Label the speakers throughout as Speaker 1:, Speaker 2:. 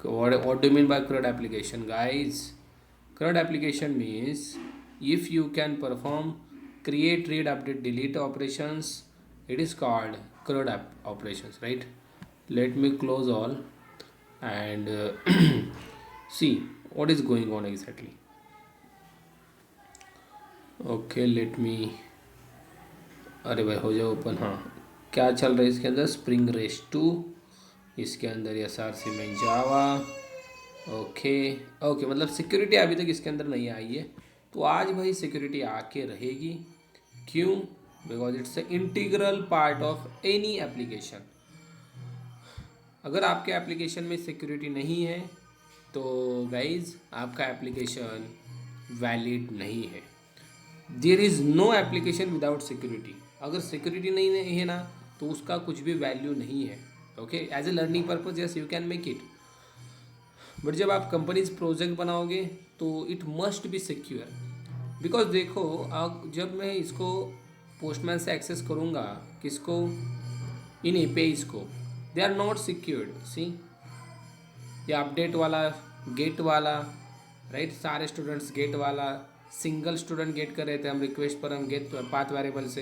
Speaker 1: What do you mean by CRUD application, guys? CRUD application means if you can perform create, read, update, delete operations, it is called CRUD operations, right? Let me close all and see what is going on exactly. Okay, let me, अरे भाई हो जाओ open. हाँ, क्या चल रहा है इसके अंदर? स्प्रिंग रेस 2, इसके अंदर एस आर सी में जावा। ओके। ओके, मतलब सिक्योरिटी अभी तक इसके अंदर नहीं आई है, तो आज भाई सिक्योरिटी आके रहेगी। क्यों? Because it's a integral part of any application. अगर आपके एप्लीकेशन में सिक्योरिटी नहीं है तो गाइज आपका एप्लीकेशन वैलिड नहीं है। There is no application without security. अगर सिक्योरिटी नहीं है ना तो उसका कुछ भी वैल्यू नहीं है। Okay, as a learning purpose yes you can make it, but जब आप कंपनीज प्रोजेक्ट बनाओगे तो it must be secure. Because देखो, अब जब मैं इसको पोस्टमैन से एक्सेस करूँगा, किसको? इन एपीआईज को, दे आर नॉट सिक्योर्ड। सी, ये अपडेट वाला, गेट वाला, राइट? सारे स्टूडेंट्स गेट वाला, सिंगल स्टूडेंट गेट कर रहे थे हम, रिक्वेस्ट पर हम गेट पाथ वेरिएबल से।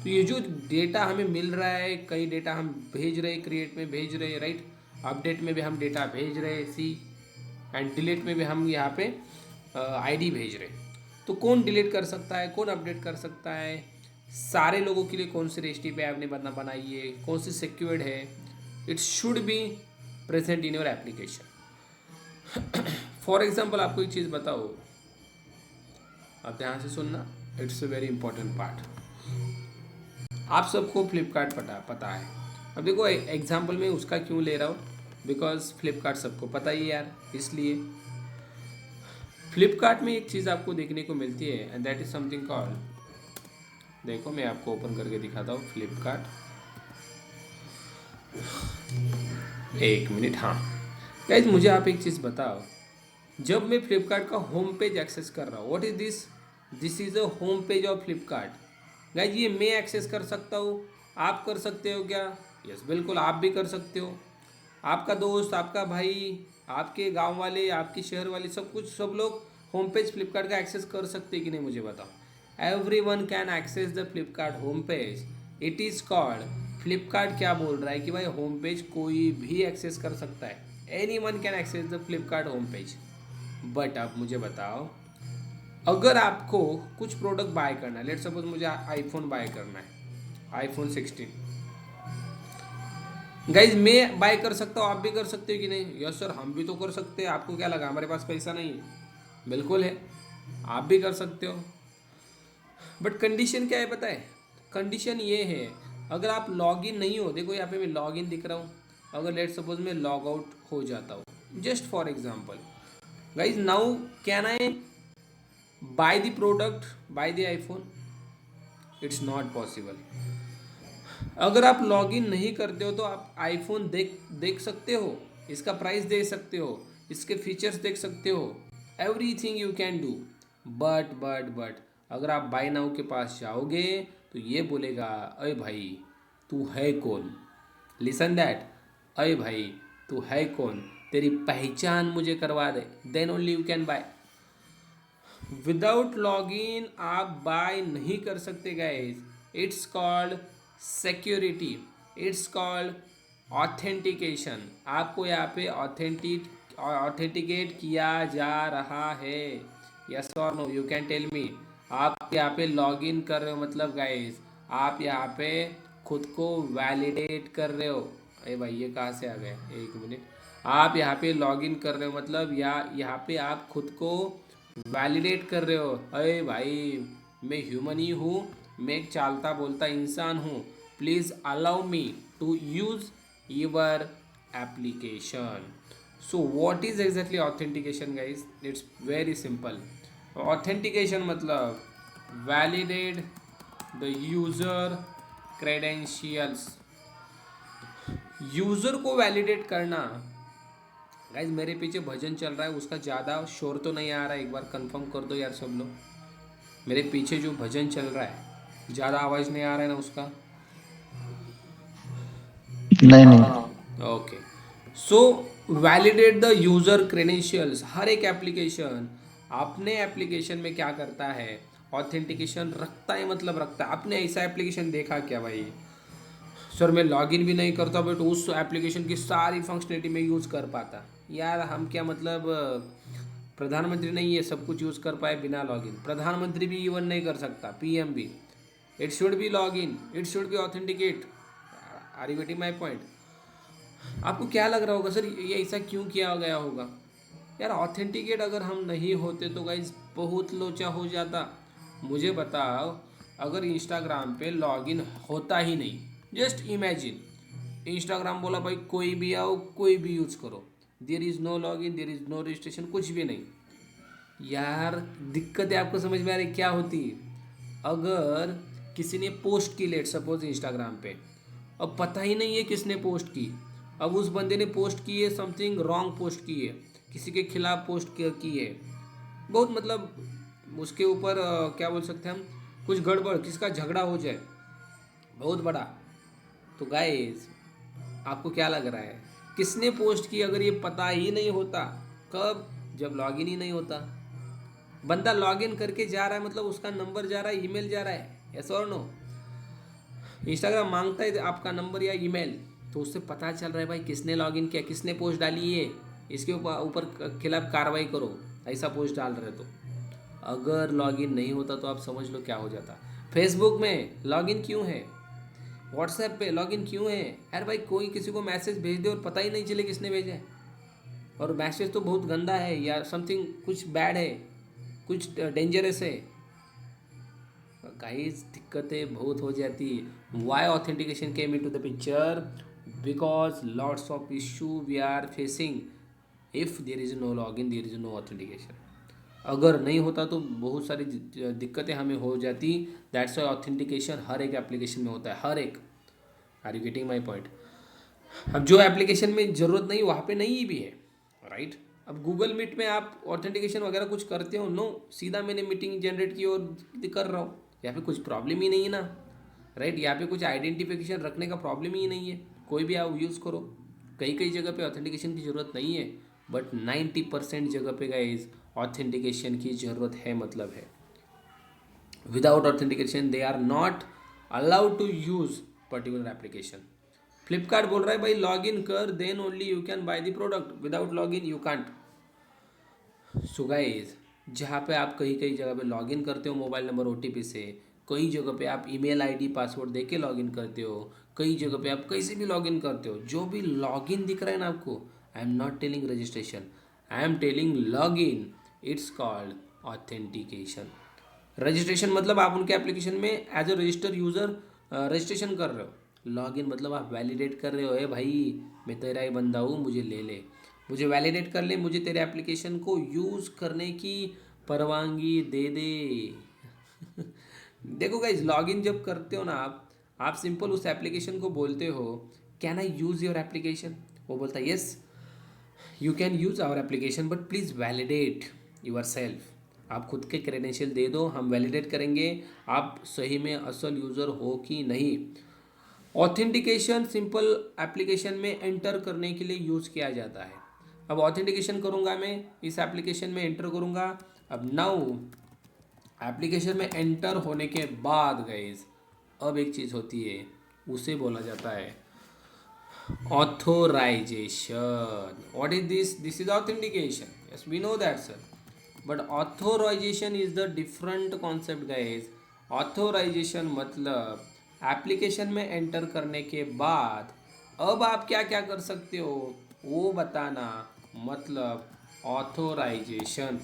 Speaker 1: तो ये जो डेटा हमें मिल रहा है, कई डेटा हम भेज रहे हैं, क्रिएट में भेज रहे हैं, राइट? अपडेट में भी हम डेटा भेज रहे हैं, सी, एंड डिलीट में भी हम यहाँ पे आईडी भेज रहे हैं। तो कौन डिलीट कर सकता है, कौन अपडेट कर सकता है? सारे लोगों के लिए कौन सी रेस्टिप आपने बनाई है, कौन सी सिक्योर्ड है? It should be present in your application. For example आपको एक चीज़ बताओ, आप ध्यान से सुनना, it's a very important part. आप सबको फ्लिपकार्ट पता है। अब देखो एग्जाम्पल में उसका क्यों ले रहा हूँ, बिकॉज फ्लिपकार्ट सबको पता ही है यार, इसलिए। फ्लिपकार्ट में एक चीज़ आपको देखने को मिलती है and that is something called, देखो मैं आपको ओपन करके दिखाता हूँ फ्लिपकार्ट, एक मिनट। हाँ गाइज, मुझे आप एक चीज़ बताओ, जब मैं फ्लिपकार्ट का होम पेज एक्सेस कर रहा हूँ, what is this? This is a home page of Flipkart. Guys, ये मैं एक्सेस कर सकता हूँ, आप कर सकते हो क्या? यस, बिल्कुल आप भी कर सकते हो। आपका दोस्त, आपका भाई, आपके गांव वाले, आपके शहर वाले, सब कुछ, सब लोग होम पेज फ्लिपकार्ट का एक्सेस कर सकते हैं कि नहीं, मुझे बताओ। Everyone can access the Flipkart home page. It is called, Flipkart क्या बोल रहा है कि भाई होम पेज कोई भी एक्सेस कर सकता है, any one can access the Flipkart home page. But आप मुझे बताओ, अगर आपको कुछ प्रोडक्ट बाय करना है, लेट सपोज मुझे आईफोन बाय करना है, आईफोन 16, गाइज मैं बाय कर सकता हूँ, आप भी कर सकते हो कि नहीं? यस सर, हम भी तो कर सकते हैं। आपको क्या लगा हमारे पास पैसा नहीं है? बिल्कुल है, आप भी कर सकते हो। बट कंडीशन क्या है पता है? कंडीशन ये है, अगर आप लॉग इन नहीं हो, देखो यहाँ पे मैं लॉग इन दिख रहा हूँ, अगर लेट सपोज मैं लॉग आउट हो जाता हूँ, just for example guys, now can I bye the product, by the iPhone? It's not possible. अगर आप लॉगिन नहीं करते हो तो आप आईफोन देख सकते हो, इसका प्राइस देख सकते हो, इसके फीचर्स देख सकते हो, everything you can do. But अगर आप बाय नाउ के पास जाओगे तो ये बोलेगा, अरे भाई तू है कौन? लिसन दैट, अरे भाई तू है कौन, तेरी पहचान मुझे करवा दे, then only you can buy. Without login आप बाय नहीं कर सकते guys. It's called security, it's called authentication. आपको यहाँ पे ऑथेंटिकेट किया जा रहा है, यस और no, you can tell me. आप यहाँ पे लॉग इन कर रहे हो, मतलब गाइस आप यहाँ पे खुद को वैलिडेट कर रहे हो। अरे भाई ये कहाँ से आ गया, एक मिनट। आप यहाँ पे लॉग इन कर रहे हो, मतलब यहाँ पे आप खुद को वैलिडेट कर रहे हो। अरे भाई मैं ह्यूमन ही हूँ, मैं एक चालता बोलता इंसान हूँ, please allow me to use your application. So what is exactly authentication guys? It's very simple. Authentication मतलब validate the user credentials. User को वैलिडेट करना। गाइज मेरे पीछे भजन चल रहा है, उसका ज़्यादा शोर तो नहीं आ रहा है? एक बार कंफर्म कर दो यार सब लोग, मेरे पीछे जो भजन चल रहा है ज़्यादा आवाज़ नहीं आ रहा है ना उसका?
Speaker 2: नहीं नहीं।
Speaker 1: Okay, so validate the user credentials. हर एक एप्लीकेशन अपने एप्लीकेशन में क्या करता है, ऑथेंटिकेशन रखता है, मतलब रखता है। आपने ऐसा एप्लीकेशन देखा क्या भाई, सर मैं लॉगिन भी नहीं करता बट उस एप्लीकेशन की सारी फंक्शनलिटी में यूज़ कर पाता। यार हम क्या मतलब प्रधानमंत्री नहीं है सब कुछ यूज़ कर पाए बिना लॉगिन? प्रधानमंत्री भी इवन नहीं कर सकता, पीएम भी। It should be login, it should be authenticate. Are you getting my point? आपको क्या लग रहा होगा सर ये ऐसा क्यों किया गया होगा? यार ऑथेंटिकेट अगर हम नहीं होते तो गाइज बहुत लोचा हो जाता। मुझे बताओ, अगर इंस्टाग्राम पे लॉगिन होता ही नहीं, जस्ट इमेजिन इंस्टाग्राम बोला भाई कोई भी आओ कोई भी यूज़ करो, there is no login, there is no registration, कुछ भी नहीं। यार दिक्कतें आपको समझ में आ रही क्या होती? अगर किसी ने पोस्ट की, लेट सपोज इंस्टाग्राम पे, अब पता ही नहीं है किसने पोस्ट की, अब उस बंदे ने पोस्ट की है समथिंग रॉन्ग, पोस्ट की है किसी के खिलाफ, पोस्ट की है बहुत मतलब उसके ऊपर क्या बोल सकते हैं हम, कुछ गड़बड़, किसका झगड़ा हो जाए बहुत बड़ा, तो गाइस आपको क्या लग रहा है किसने पोस्ट की? अगर ये पता ही नहीं होता, कब? जब लॉगिन ही नहीं होता। बंदा लॉगिन करके जा रहा है मतलब उसका नंबर जा रहा है, ईमेल जा रहा है, यस और नो? इंस्टाग्राम मांगता है आपका नंबर या ईमेल, तो उससे पता चल रहा है भाई किसने लॉगिन किया, किसने पोस्ट डाली है, इसके ऊपर खिलाफ कार्रवाई करो, ऐसा पोस्ट डाल रहे तो। अगर लॉगिन नहीं होता तो आप समझ लो क्या हो जाता। फेसबुक में लॉगिन क्यों है, व्हाट्सएप पे लॉगिन क्यों है? यार भाई कोई किसी को मैसेज भेज दे और पता ही नहीं चले किसने भेजा है, और मैसेज तो बहुत गंदा है या समथिंग कुछ बैड है, कुछ डेंजरस है, गाइस दिक्कतें बहुत हो जाती। Why authentication came into the picture? Because lots of issue we are facing if there is no login, there is no authentication. अगर नहीं होता तो बहुत सारी दिक्कतें हमें हो जाती। दैट्स वाई ऑथेंटिकेशन हर एक एप्लीकेशन में होता है, हर एक। Are you getting my point? अब जो एप्लीकेशन में ज़रूरत नहीं वहाँ पे नहीं भी है, राइट? अब गूगल मीट में आप ऑथेंटिकेशन वगैरह कुछ करते हो? नो, सीधा मैंने मीटिंग जनरेट की और कर रहा हूँ, यहाँ पे कुछ प्रॉब्लम ही नहीं है ना, राइट? यहाँ पे कुछ आइडेंटिफिकेशन रखने का प्रॉब्लम ही नहीं है, कोई भी आप यूज़ करो। कई कई जगह पे ऑथेंटिकेशन की ज़रूरत नहीं है, बट 90% जगह पे गाइस ऑथेंटिकेशन की ज़रूरत है, मतलब है। Without authentication they are not allowed to use particular application. Flipkart बोल रहा है भाई लॉग इन कर then only you can buy the product, without log in you can't. So guys जहाँ पे आप कहीं कहीं जगह पे लॉगिन करते हो मोबाइल नंबर ओटीपी से, कई जगह पे आप ईमेल आईडी पासवर्ड दे के लॉगिन करते हो, कई जगह पे आप कैसे भी लॉगिन करते हो, जो भी लॉगिन दिख रहा है ना आपको, I am not telling registration, I am telling login, it's called authentication. Registration मतलब आप उनके एप्लीकेशन में as a register user registration कर रहे हो, लॉगिन मतलब आप वैलिडेट कर रहे हो, ए भाई मैं तेरा ही बंदा हूँ, मुझे ले ले, मुझे वैलिडेट कर ले, मुझे तेरे एप्लीकेशन को यूज़ करने की परवानगी दे दे। देखो गाइज लॉगिन जब करते हो ना आप सिंपल उस एप्लीकेशन को बोलते हो can I use your application, वो बोलता है yes you can use our application but please validate yourself. आप खुद के क्रेडेंशियल दे दो, हम वैलिडेट करेंगे आप सही में असल यूज़र हो कि नहीं। ऑथेंटिकेशन सिंपल एप्लीकेशन में एंटर करने के लिए यूज़ किया जाता है। अब ऑथेंटिकेशन करूँगा मैं, इस एप्लीकेशन में एंटर करूँगा। अब नाउ एप्लीकेशन में एंटर होने के बाद गाइस अब एक चीज़ होती है, उसे बोला जाता है authorization. What is this? This is authentication, yes we know that sir, but authorization is the different concept guys. Authorization मतलब एप्लीकेशन में एंटर करने के बाद अब आप क्या क्या कर सकते हो वो बताना, मतलब authorization.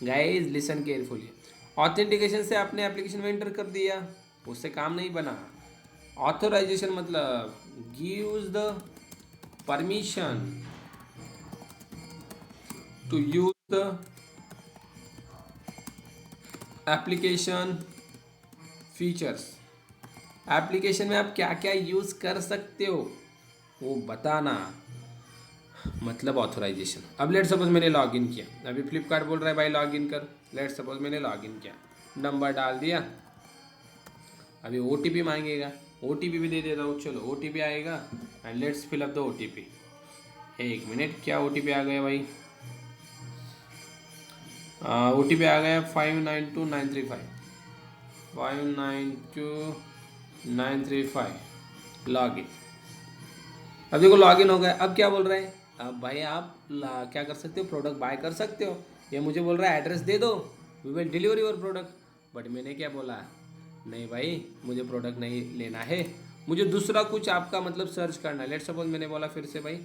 Speaker 1: Guys listen carefully, authentication से आपने एप्लीकेशन में एंटर कर दिया, उससे काम नहीं बना। ऑथोराइजेशन मतलब gives the permission to use the application features. Application में आप क्या क्या यूज़ कर सकते हो वो बताना, मतलब ऑथोराइजेशन। अब लेट सपोज मैंने लॉगिन किया, अभी फ्लिपकार्ट बोल रहा है भाई लॉगिन कर, लेट सपोज मैंने लॉगिन किया, नंबर डाल दिया, अभी ओटीपी मांगेगा, ओटीपी भी दे देता हूँ, चलो ओटीपी आएगा and let's fill up the OTP. एक मिनट, क्या OTP आ गया भाई? OTP आ गया 592935, 592935। Log in. अब देखो लॉग इन हो गया। अब क्या बोल रहे हैं? अब भाई आप क्या कर सकते हो, प्रोडक्ट बाय कर सकते हो। ये मुझे बोल रहा है एड्रेस दे दो, we will deliver your product. But मैंने क्या बोला, नहीं भाई मुझे प्रोडक्ट नहीं लेना है, मुझे दूसरा कुछ आपका मतलब सर्च करना है। लेट सपोज मैंने बोला फिर से भाई,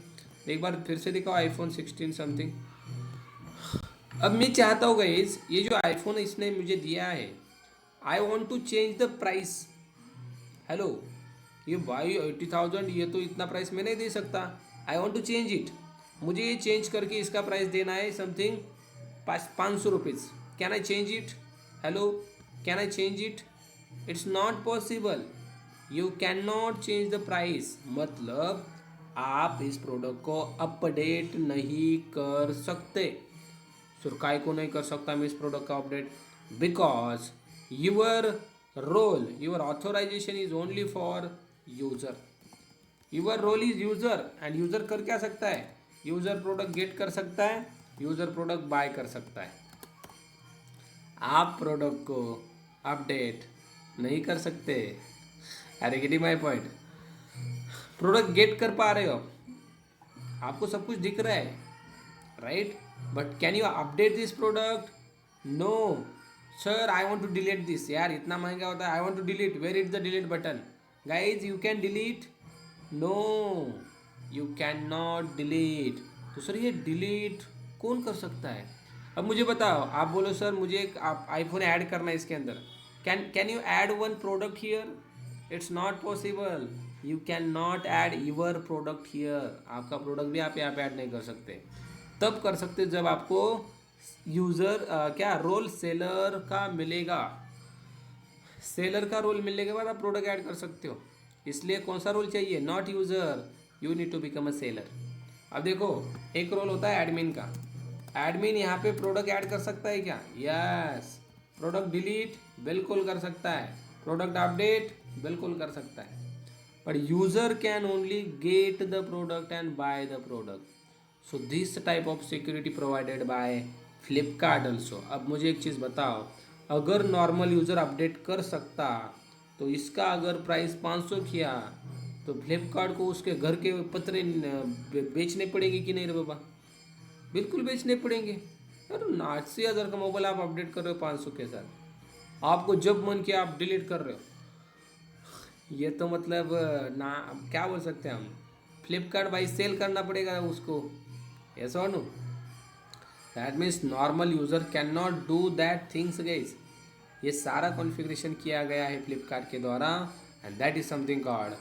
Speaker 1: एक बार फिर से दिखाओ iPhone 16 समथिंग। अब मैं चाहता हूँ गाइस, ये जो आईफोन इसने मुझे दिया है, I want to change the price. Hello, ये भाई 80,000, ये तो इतना प्राइस मैं नहीं दे सकता। I want to change it. मुझे ये चेंज करके इसका प्राइस देना है something 500 rupees. Can I change it? Hello, can I change it? It's not possible. You can not change the price. मतलब आप इस प्रोडक्ट को अपडेट नहीं कर सकते। सुरकाई को नहीं कर सकता मैं इस प्रोडक्ट का update, because your role, your authorization is only for user. Your role is user, and user कर क्या सकता है? यूजर प्रोडक्ट गेट कर सकता है, यूजर प्रोडक्ट बाय कर सकता है। आप प्रोडक्ट को अपडेट नहीं कर सकते। Are getting my point? Product get कर पा रहे हो, आपको सब कुछ दिख रहा है, right? But can you update this product? No sir, I want to delete this. यार इतना महंगा होता है, I want to delete, where is the delete button? Guys you can delete? No, you can not delete. तो sir ये delete कौन कर सकता है? अब मुझे बताओ, आप बोलो सर मुझे एक आईफोन ऐड करना है इसके अंदर, can you add one product here? It's not possible. You can not add your product here. आपका प्रोडक्ट भी आप यहाँ पे ऐड नहीं कर सकते। तब कर सकते जब आपको यूज़र क्या रोल सेलर का मिलेगा। सेलर का रोल मिलने के बाद आप प्रोडक्ट ऐड कर सकते हो। इसलिए कौन सा रोल चाहिए? Not user, you need to become a seller. अब देखो, एक रोल होता है एडमिन का। एडमिन यहाँ पे प्रोडक्ट ऐड कर सकता है क्या? यस। प्रोडक्ट डिलीट बिल्कुल कर सकता है, प्रोडक्ट अपडेट बिल्कुल कर सकता है। But user can only get the product and bye the product. So this type of security provided by Flipkart also. अब मुझे एक चीज़ बताओ, अगर नॉर्मल यूज़र अपडेट कर सकता, तो इसका अगर प्राइस 500 किया, तो फ्लिपकार्ट को उसके घर के पत्रे बेचने पड़ेंगे कि नहीं रे बाबा? बिल्कुल बेचने पड़ेंगे। यार 80,000 का मोबाइल आप अपडेट कर रहे हो 500 के साथ, आपको जब मन किया आप डिलीट कर रहे हो। ये तो मतलब ना, क्या बोल सकते हैं हम, फ्लिपकार्ट भाई सेल करना पड़ेगा उसको, yes or no? That means normal user cannot do that things guys। ये सारा कॉन्फ़िगरेशन किया गया है फ्लिपकार्ट के द्वारा, and that is something called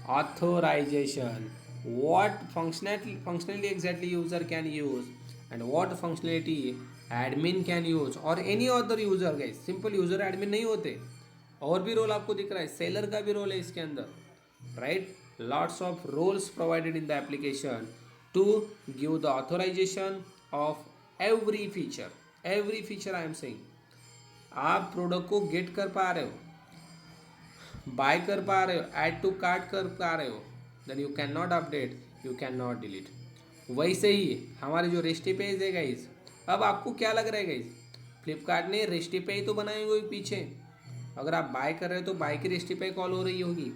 Speaker 1: authorization. What functionally exactly user can use, and what functionality admin can use, और any other user guys. Simple user admin नहीं होते, और भी रोल आपको दिख रहा है, सेलर का भी रोल है इसके अंदर, right? Lots of roles provided in the application to give the authorization of every feature I am saying। आप प्रोडक्ट को गेट कर पा रहे हो, बाय कर पा रहे हो, ऐड टू कार्ट कर पा रहे हो, then you can not update, you can not delete. वैसे ही हमारे जो रेस्टी पेज है गाइज, अब आपको क्या लग रहा है गाइज, फ्लिपकार्ट ने रेस्टी पे ही तो बनाए हुए पीछे। अगर आप बाय कर रहे हो तो बाय की रेस्टी पे कॉल हो रही होगी,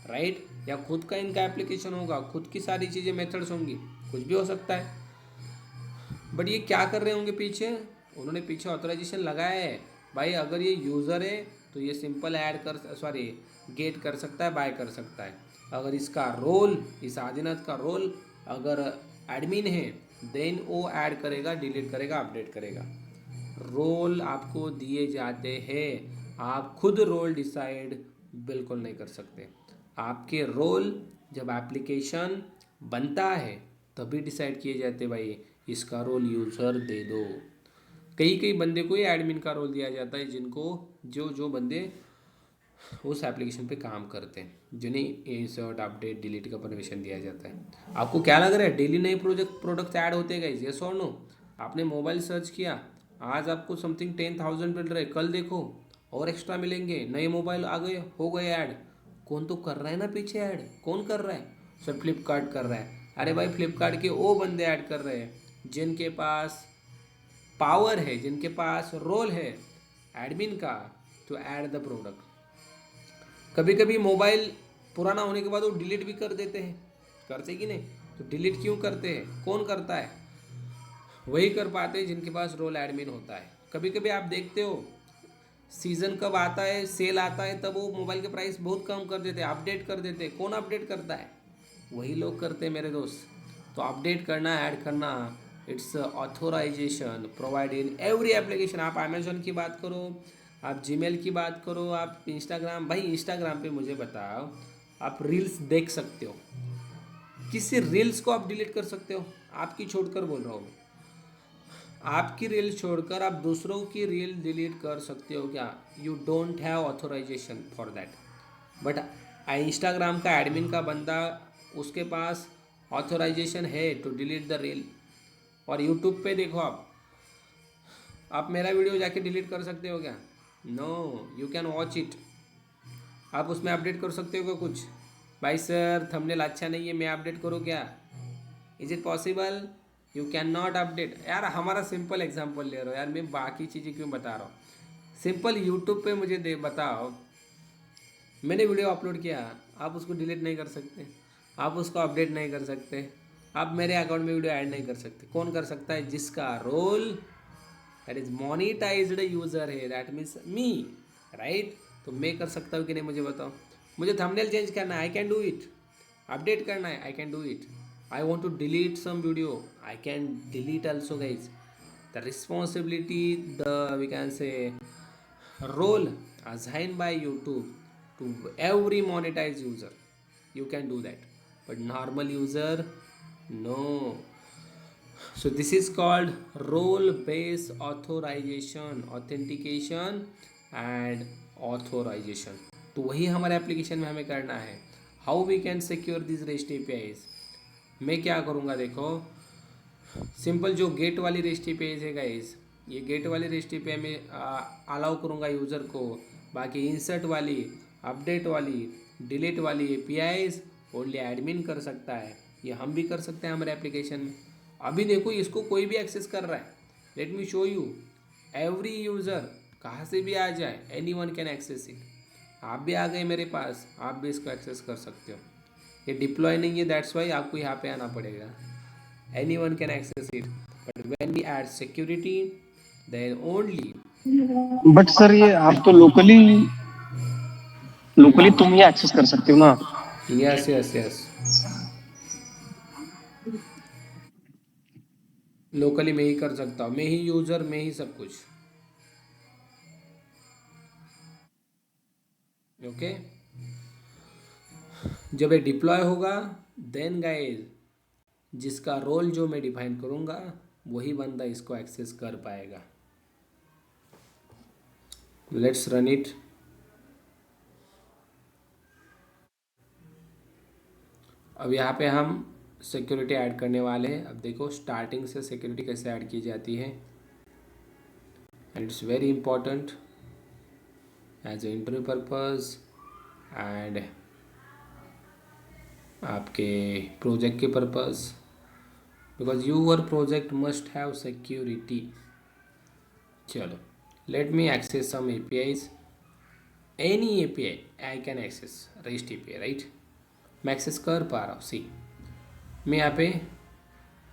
Speaker 1: राइट? या खुद का इनका एप्लीकेशन होगा, खुद की सारी चीज़ें मेथड्स होंगी, कुछ भी हो सकता है। बट ये क्या कर रहे होंगे पीछे? उन्होंने पीछे ऑथराइजेशन लगाया है भाई, अगर ये यूज़र है तो ये सिंपल ऐड कर, सॉरी गेट कर सकता है, बाय कर सकता है। अगर इसका रोल, इस आदिनाथ का रोल अगर एडमिन है, देन वो ऐड करेगा, डिलीट करेगा, अपडेट करेगा। रोल आपको दिए जाते हैं, आप खुद रोल डिसाइड बिल्कुल नहीं कर सकते। आपके रोल जब एप्लीकेशन बनता है तभी डिसाइड किए जाते, भाई इसका रोल यूज़र दे दो। कई बंदे को ही एडमिन का रोल दिया जाता है, जिनको जो बंदे उस एप्लीकेशन पे काम करते हैं, जिन्हें इंसर्ट अपडेट डिलीट का परमिशन दिया जाता है। आपको क्या लग रहा है डेली नए प्रोडक्ट्स ऐड होते हैं गाइस? यस और नो? आपने मोबाइल सर्च किया, आज आपको समथिंग 10,000 मिल रहे, कल देखो और एक्स्ट्रा मिलेंगे, नए मोबाइल आ गए, हो गए ऐड। कौन तो कर रहा है ना पीछे ऐड, कौन कर रहा है? सर फ्लिपकार्ट कर रहा है। अरे भाई फ्लिपकार्ट के वो बंदे ऐड कर रहे हैं जिनके पास पावर है, जिनके पास रोल है एडमिन का, टू ऐड द प्रोडक्ट। कभी कभी मोबाइल पुराना होने के बाद वो डिलीट भी कर देते हैं, करते कि नहीं? तो डिलीट क्यों करते हैं? कौन करता है? वही कर पाते हैं जिनके पास रोल एडमिन होता है। कभी कभी आप देखते हो सीज़न कब आता है, सेल आता है, तब वो मोबाइल के प्राइस बहुत कम कर देते हैं, अपडेट कर देते हैं। कौन अपडेट करता है? वही लोग करते हैं मेरे दोस्त। तो अपडेट करना, ऐड करना, it's authorization provide in every application. आप अमेजोन की बात करो, आप जीमेल की बात करो, आप इंस्टाग्राम, भाई इंस्टाग्राम पे मुझे बताओ, आप रील्स देख सकते हो, किसी रील्स को आप डिलीट कर सकते हो? आपकी छोड़कर बोल रहा हूँ मैं, आपकी रील छोड़कर आप दूसरों की रील डिलीट कर सकते हो क्या? You don't have authorization for that. But Instagram का एडमिन का बंदा, उसके पास ऑथोराइजेशन है टू डिलीट द रील। और यूट्यूब पे देखो आप मेरा वीडियो जाके डिलीट कर सकते हो क्या? No, you can watch it. आप उसमें अपडेट कर सकते हो क्या कुछ? भाई सर थंबनेल अच्छा नहीं है, मैं अपडेट करूँ क्या? Is it possible? You can not update. यार हमारा सिंपल एग्जांपल ले रहा हो यार, मैं बाकी चीज़ें क्यों बता रहा हूँ? सिंपल यूट्यूब पे मुझे दे बताओ, मैंने वीडियो अपलोड किया, आप उसको डिलीट नहीं कर सकते, आप उसको अपडेट नहीं कर सकते, आप मेरे अकाउंट में वीडियो ऐड नहीं कर सकते। कौन कर सकता है? जिसका role that is monetized user है, दैट मीन्स मी, राइट? तो मैं कर सकता हूँ कि नहीं, मुझे बताओ। मुझे थंबनेल चेंज करना है, I can do it. Update करना है, I can do it. I want to delete some video, I can delete also guys. The responsibility, the we can say role assigned by YouTube to every monetized user, you can do that, but normal user, no. So this is called role based authorization, authentication and authorization। तो वही हमारे application में हमें करना है। How we can secure this REST APIs? मैं क्या करूँगा देखो, सिंपल जो गेट वाली रेस्ट एपीआई है गाइस, ये गेट वाली रेस्ट एपीआई में अलाउ करूँगा यूज़र को। बाकी इंसर्ट वाली, अपडेट वाली, डिलीट वाली एपीआईज ओनली एडमिन कर सकता है। ये हम भी कर सकते हैं हमारे एप्लीकेशन में। अभी देखो इसको कोई भी एक्सेस कर रहा है। Let me show you. Every user कहाँ से भी आ जाए, any one can access it. आप भी आ गए मेरे पास, आप भी इसको एक्सेस कर सकते हो। ये डिप्लॉय नहीं है, दैट्स वाई आपको यहाँ पे आना पड़ेगा। Anyone can access it, but when we add security, then only।
Speaker 2: But sir ये आप तो लोकली लोकली तुम ही एक्सेस कर सकते हो ना।
Speaker 1: यस यस यस, लोकली मैं ही कर सकता हूँ, मैं ही यूज़र, मैं ही सब कुछ। ओके, जब ये डिप्लॉय होगा, देन गाइस जिसका रोल जो मैं डिफाइन करूँगा वही बंदा इसको एक्सेस कर पाएगा। Let's run it. अब यहाँ पे हम सिक्योरिटी ऐड करने वाले हैं। अब देखो स्टार्टिंग से सिक्योरिटी कैसे ऐड की जाती है, and it's very important as a interview purpose and आपके प्रोजेक्ट के purpose, because your project must have security. चलो, let me access some APIs. Any API I can access, rest API, right? मैं access कर पा रहा हूँ। सी, मैं यहाँ पे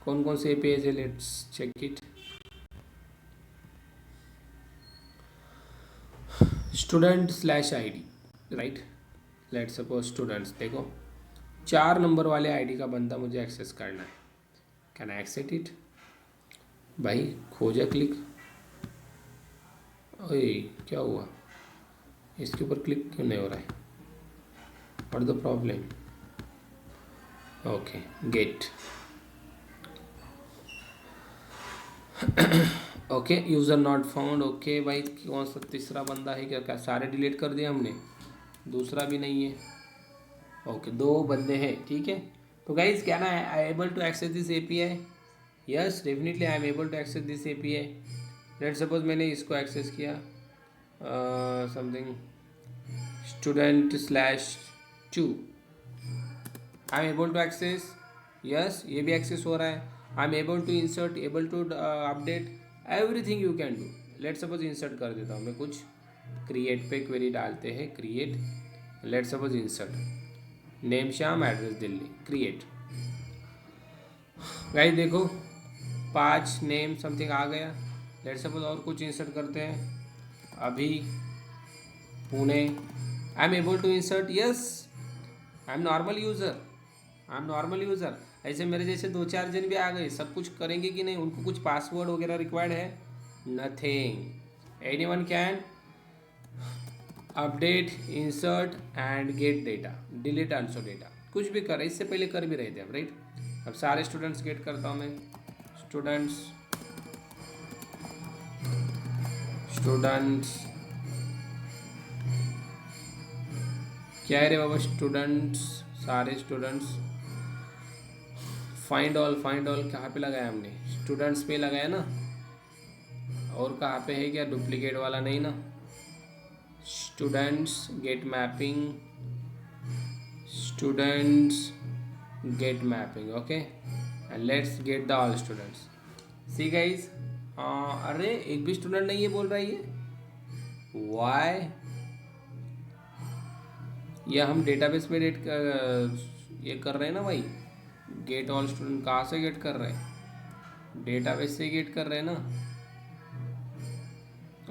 Speaker 1: कौन कौन से एपीआईज है, let's check it. Student slash ID, right? Let suppose students, देखो 4 नंबर वाले ID का बंदा मुझे एक्सेस करना है। Can I accept it? भाई खोजा क्लिक, ओए क्या हुआ, इसके ऊपर क्लिक क्यों नहीं हो रहा है? What the problem? Okay, get. Okay, user not found. Okay भाई, कौन सा तीसरा बंदा है क्या? क्या सारे डिलीट कर दिए हमने? दूसरा भी नहीं है। ओके, 2 बंदे हैं, ठीक है। तो गाइज क्या ना, I able to access this API? Yes definitely I am able to access this API. Let suppose मैंने इसको एक्सेस किया, something student slash 2, I am able to access. Yes, ये भी एक्सेस हो रहा है. I am able to insert, able to update, everything you can do. Let suppose insert कर देता हूँ मैं कुछ. क्रिएट पे क्वेरी डालते हैं. Create, late suppose insert name Shyam, address Delhi. Create. Guys देखो 5 नेम समथिंग आ गया. लेट सपोज और कुछ इंसर्ट करते हैं. अभी Pune. I am able to insert. Yes, I am normal user. I am normal user. ऐसे मेरे जैसे 2-4 जन भी आ गए, सब कुछ करेंगे कि नहीं? उनको कुछ पासवर्ड वगैरह रिक्वायर्ड है? Nothing. Any one can update, insert and gate data, delete also data. कुछ भी कर, इससे पहले कर भी रहे थे हम, राइट. अब सारे स्टूडेंट्स गेट करता हूँ मैं. स्टूडेंट्स, स्टूडेंट्स क्या है रे बाबा? स्टूडेंट्स, सारे students. Find all, find all कहाँ पे लगाया हमने? स्टूडेंट्स पे लगाया ना. और कहाँ पे है क्या? डुप्लीकेट वाला नहीं ना. Students gate mapping, students gate mapping. Okay, and let's get the all students. See guys, अरे एक भी स्टूडेंट नहीं है बोल रहा है ये. वाई? या हम डेटाबेस में ये कर रहे हैं ना भाई. गेट ऑल स्टूडेंट कहाँ से गेट कर रहे हैं? डेटाबेस से गेट कर रहे हैं ना.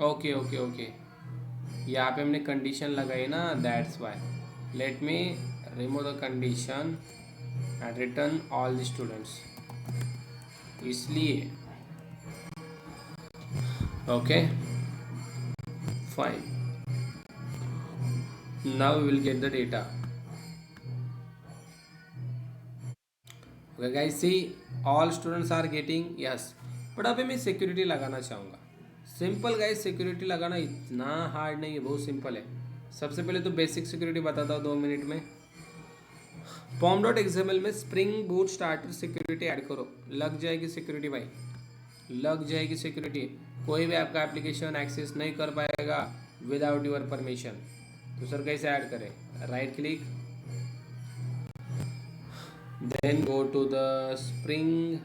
Speaker 1: ओके ओके ओके, यहाँ पे हमने कंडीशन लगाई ना, that's why. Let me remove the condition and return all the students, इसलिए. Okay fine. now we will get the data. Okay guys, see all students are getting yes. But अभी मैं security लगाना चाहूँगा. Simple guys, security लगाना इतना hard नहीं है, बहुत सिंपल है. सबसे पहले तो बेसिक सिक्योरिटी बताता हूँ 2 मिनट में. pom.xml में spring boot starter security add करो. लग जाएगी सिक्योरिटी भाई, लग जाएगी सिक्योरिटी. कोई भी आपका एप्लीकेशन एक्सेस नहीं कर पाएगा विदाउट योर परमिशन. तो सर कैसे ऐड करें? Right click, then go to the spring,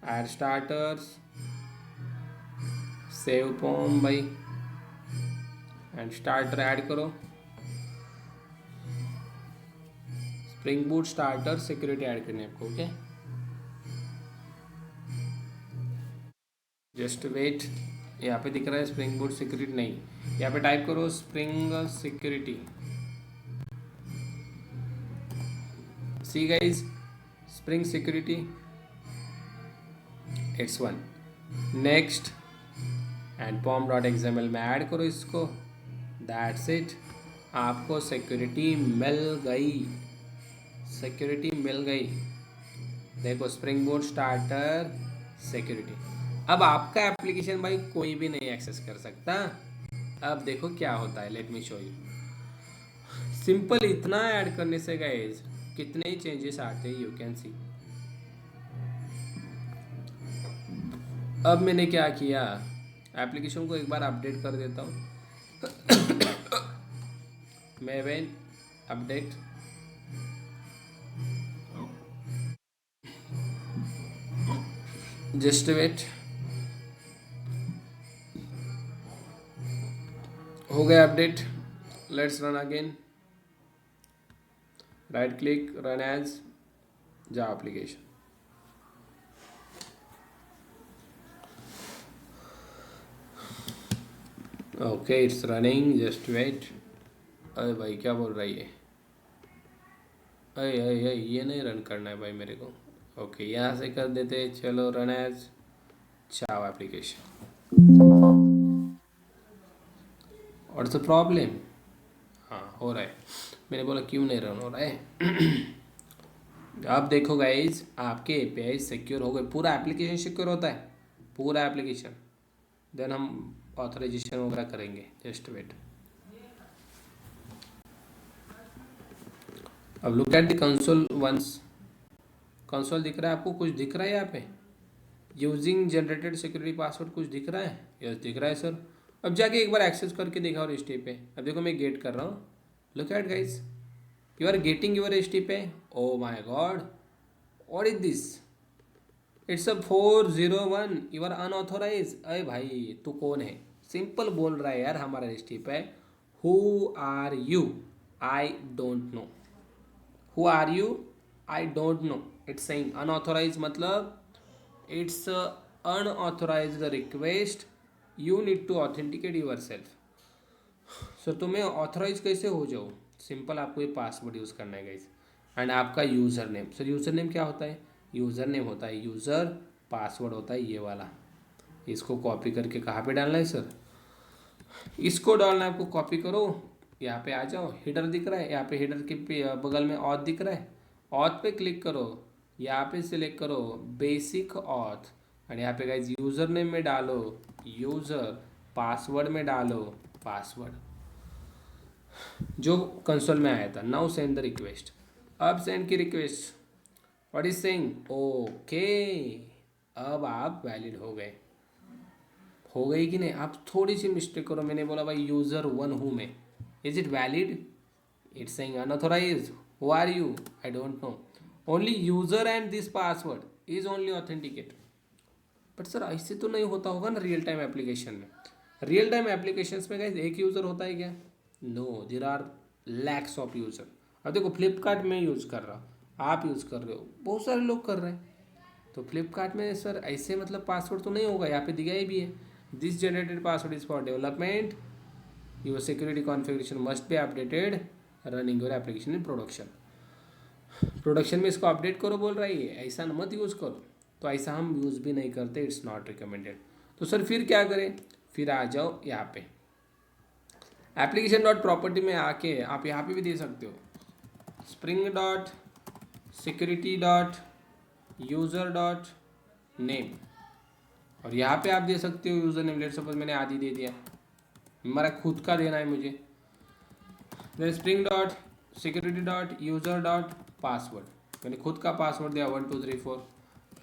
Speaker 1: add starters, save pom भाई, एंड स्टार्टर ऐड करो. Spring boot starter security add करनी है आपको. Okay, just wait. यहाँ पे दिख रहा है स्प्रिंग बूट सिक्योरिटी नहीं. यहाँ पे टाइप करो spring security. See guys, spring security, it's one. Next, and pom.xml में ऐड करो इसको. दैट्स इट, आपको सिक्योरिटी मिल गई. सिक्योरिटी मिल गई. देखो स्प्रिंग बूट स्टार्टर सिक्योरिटी. अब आपका एप्लीकेशन भाई कोई भी नहीं एक्सेस कर सकता. अब देखो क्या होता है, let me show you. Simple इतना ऐड करने से गाइस कितने ही चेंजेस आते हैं, यू कैन सी. अब मैंने क्या किया, एप्लीकेशन को एक बार अपडेट कर देता हूँ. Maven update, just wait. हो गया update. Let's run again. Right click, run as Java application. Okay, it's running, just wait. अरे भाई क्या बोल रहा है ये? अरे ये नहीं रन करना है भाई मेरे को. ओके, यहाँ से कर देते. चलो run as Java application. What's the problem? हाँ हो रहा है. मैंने बोला क्यों नहीं रन हो रहा है. अब देखो गाइज, आपके एपीआई सिक्योर हो गए. पूरा एप्लीकेशन सिक्योर होता है, पूरा एप्लीकेशन. देन हम ऑथराइजेशन वगैरह करेंगे. Just wait. अब look at the console once. Console दिख रहा है आपको? कुछ दिख रहा है यहाँ पे? यूजिंग जनरेटेड सिक्योरिटी पासवर्ड कुछ दिख रहा है? यस दिख रहा है सर. अब जाके एक बार एक्सेस करके देखा और स्टे पे. अब देखो मैं गेट कर रहा हूँ. Look at guys, you are getting your HTTP. Oh my god, what is this? It's a 401, you are unauthorize. अरे भाई तू कौन है? सिंपल बोल रहा है यार हमारा HTTP. Who are you? I don't know. Who are you? I don't know. It's saying unauthorized, मतलब it's unauthorized request. You need to authenticate yourself. Sir तो मैं ऑथराइज कैसे हो जाऊँ? सिंपल, आपको ये पासवर्ड यूज़ करना है गाइज. एंड आपका user name. Sir user name क्या होता है? यूज़र नेम होता है यूज़र, पासवर्ड होता है ये वाला. इसको कॉपी करके कहाँ पे डालना है सर? इसको डालना है आपको. कॉपी करो, यहाँ पे आ जाओ. हेडर दिख रहा है, यहाँ पे हेडर के बगल में ऑथ दिख रहा है. ऑथ पे क्लिक करो, यहाँ पे सिलेक्ट करो बेसिक ऑथ. एंड यहाँ पे गाइज यूज़र नेम में डालो यूज़र, पासवर्ड में डालो पासवर्ड जो कंसोल में आया था. Now send the request. अब सेंड की request. What is saying? Okay, अब आप वैलिड हो गए. हो गई कि नहीं? आप थोड़ी सी मिस्टेक करो. मैंने बोला भाई यूज़र 1 हूँ मैं. Is it valid? It's saying unauthorize. Who are you? I don't know. Only user and this password is only authenticate. But sir ऐसे तो नहीं होता होगा ना रियल टाइम एप्लीकेशन में? रियल टाइम एप्लीकेशंस में गाइस एक यूज़र होता है क्या? No, there are lakhs of user. अब देखो फ्लिपकार्ट में यूज़ कर रहा, आप यूज़ कर रहे हो, बहुत सारे लोग कर रहे हैं. तो फ्लिपकार्ट में सर ऐसे मतलब पासवर्ड तो नहीं होगा. यहाँ पे दिया ही भी है, this generated password is for development, your security configuration must be updated running your application in production. Production में इसको अपडेट करो बोल रहा है, ऐसा मत यूज़ करो. तो ऐसा हम यूज़ भी नहीं करते, इट्स नॉट रिकमेंडेड. तो सर फिर क्या करें? फिर आ जाओ यहाँ पे एप्लीकेशन डॉट प्रॉपर्टी में आके आप यहाँ पे भी दे सकते हो spring dot security dot user dot name. और यहाँ पे आप दे सकते हो यूज़र नेम. लेट सपोज मैंने आदि दे दिया, मेरा खुद का देना है मुझे. Then spring dot security dot user dot password. मैंने खुद का पासवर्ड दिया 1 2 3 4.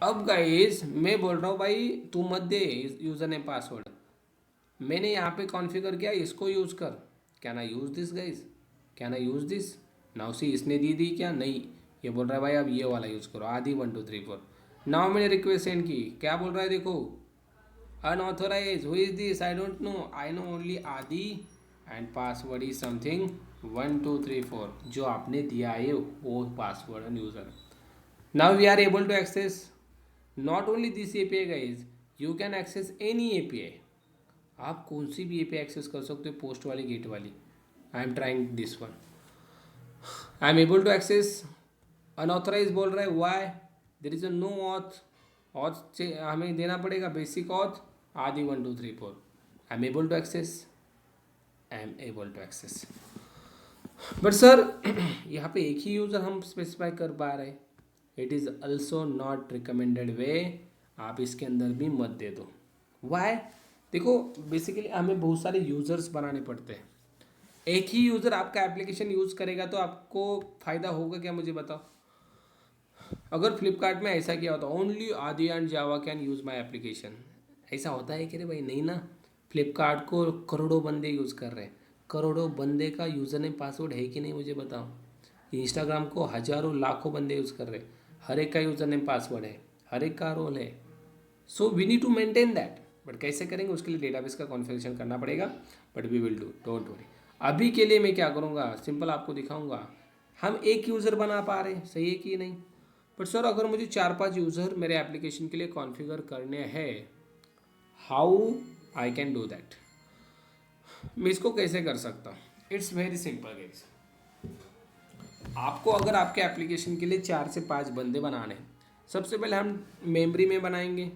Speaker 1: अब गाइस मैं बोल रहा हूँ भाई तू मत दे यूज़र नेम पासवर्ड, मैंने यहाँ पे कॉन्फ़िगर किया, इसको यूज़ कर. Can I use this guys? Can I use this? Now see इसने दी क्या? नहीं, ये बोल रहा है भाई अब ये वाला यूज़ करो आदि 1 2 3 4. नाउ मैंने रिक्वेस्ट सेंड की, क्या बोल रहा है देखो? Unauthorize. Who is this? I don't know. I know only Aadi and password is something 1 2 3 4. जो आपने दिया है वो password and user. Now we are able to access not only this API guys, you can access any API. आप कौन सी भी API access कर सकते हो, पोस्ट वाली, गेट वाली. I am trying this one. I am able to access. Unauthorize बोल रहा है, why? There is a no auth. Auth हमें देना पड़ेगा बेसिक ऑथ आदि 1 2 3 4. I am able to access. I am able to access. But sir यहाँ पे एक ही यूज़र हम स्पेसिफाई कर पा रहे हैं. It is also not recommended way. आप इसके अंदर भी मत दे दो. वाई? देखो बेसिकली हमें बहुत सारे यूज़र्स बनाने पड़ते हैं. एक ही यूज़र आपका एप्लीकेशन यूज़ करेगा तो आपको फ़ायदा होगा क्या, मुझे बताओ. अगर फ्लिपकार्ट में ऐसा किया होता only Aadi and Java can use my application, ऐसा होता है कि रे भाई? नहीं ना. फ्लिपकार्ट को करोड़ों बंदे यूज़ कर रहे हैं. करोड़ों बंदे का यूज़र नेम पासवर्ड है कि नहीं मुझे बताओ. इंस्टाग्राम को हज़ारों लाखों बंदे यूज़ कर रहे हैं, हर एक का यूज़र नेम पासवर्ड है, हर एक का रोल है. So we need to maintain that. But कैसे करेंगे? उसके लिए डेटाबेस का कॉन्फ़िगरेशन करना पड़ेगा. But we will do, don't worry. अभी के लिए मैं क्या करूँगा, सिंपल आपको दिखाऊंगा. हम एक यूज़र बना पा रहे हैं, सही है कि नहीं? बट सर अगर मुझे 4 5 यूज़र मेरे एप्लीकेशन के लिए कॉन्फ़िगर करने हैं, how I can do that? मैं इसको कैसे कर सकता हूँ? It's very simple guys. आपको अगर आपके एप्लीकेशन के लिए 4 से 5 बंदे बनाने हैं, सबसे पहले हम मेमोरी में बनाएंगे,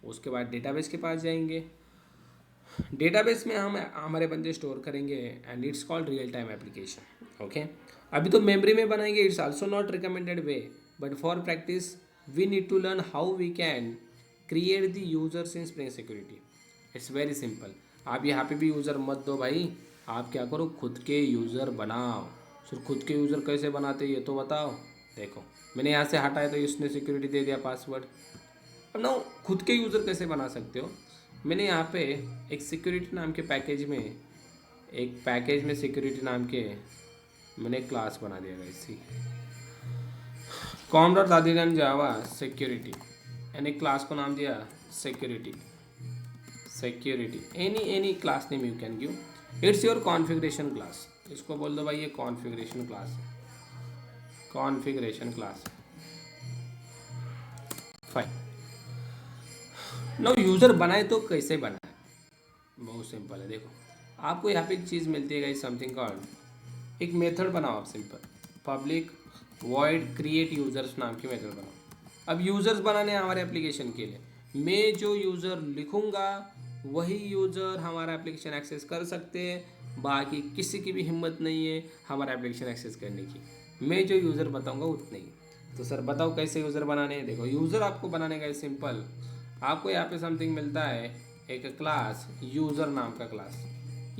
Speaker 1: उसके बाद डेटाबेस के पास जाएंगे. डेटाबेस में हम हमारे बंदे स्टोर करेंगे and it's called real time application. Okay, अभी तो मेमोरी में बनाएंगे. It's also not recommended way, but for practice we need to learn how we can create the users in spring security. It's very simple. आप यहाँ पे भी user मत दो भाई, आप क्या करो, खुद के यूज़र बनाओ. सर खुद के यूज़र कैसे बनाते ये तो बताओ. देखो मैंने यहाँ से हटाया तो इसने सिक्योरिटी दे दिया पासवर्ड. अब ना खुद के यूज़र कैसे बना सकते हो? मैंने यहाँ पे एक सिक्योरिटी नाम के पैकेज में सिक्योरिटी नाम के मैंने क्लास बना दिया गाइस। सी कॉम डॉट अदर देन जावा सिक्योरिटी, यानी क्लास को नाम दिया security. Security any class name you can give, it's your configuration class. इसको बोल दो भाई ये कॉन्फ़िगरेशन क्लास है, कॉन्फ़िगरेशन क्लास है। फाइन। नाउ यूज़र बनाए तो कैसे बनाए, बहुत सिंपल है। देखो आपको यहाँ पे एक चीज़ मिलती है गाइस, समथिंग कॉल्ड, एक मेथड बनाओ आप simple, public void create users नाम की मेथड बनाओ। अब यूज़र्स बनाने हैं हमारे एप्लीकेशन के लिए, मैं जो यूज़र लिखूँगा वही यूज़र हमारा एप्लीकेशन एक्सेस कर सकते हैं, बाकी किसी की भी हिम्मत नहीं है हमारा एप्लीकेशन एक्सेस करने की। मैं जो यूज़र बताऊँगा उतने ही। तो सर बताओ कैसे यूज़र बनाने हैं। देखो यूज़र आपको बनाने का सिंपल, आपको यहाँ पे समथिंग मिलता है एक क्लास यूज़र नाम का क्लास,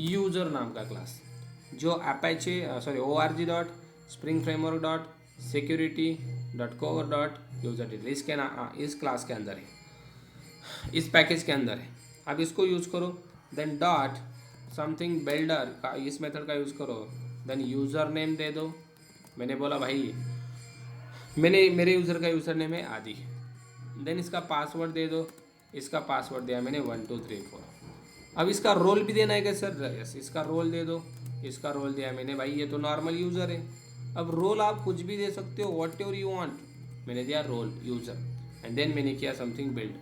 Speaker 1: यूज़र नाम का क्लास जो अपेचे org.springframework.security.core.user इसके ना इस क्लास के अंदर है, इस पैकेज के अंदर है। अब इसको यूज़ करो, देन डॉट समथिंग बिल्डर का इस मेथड का यूज़ करो, देन यूज़र नेम दे दो। मैंने बोला भाई मेरे यूज़र का यूज़र नेम है आदि, देन इसका पासवर्ड दे दो, इसका पासवर्ड दिया मैंने 1 2 3 4। अब इसका रोल भी देना है क्या सर, यस इसका रोल दे दो, इसका रोल दिया मैंने, भाई ये तो नॉर्मल यूज़र है। अब रोल आप कुछ भी दे सकते हो, वॉट एवर यू वांट, मैंने दिया रोल यूज़र, एंड देन मैंने किया समथिंग बिल्ड।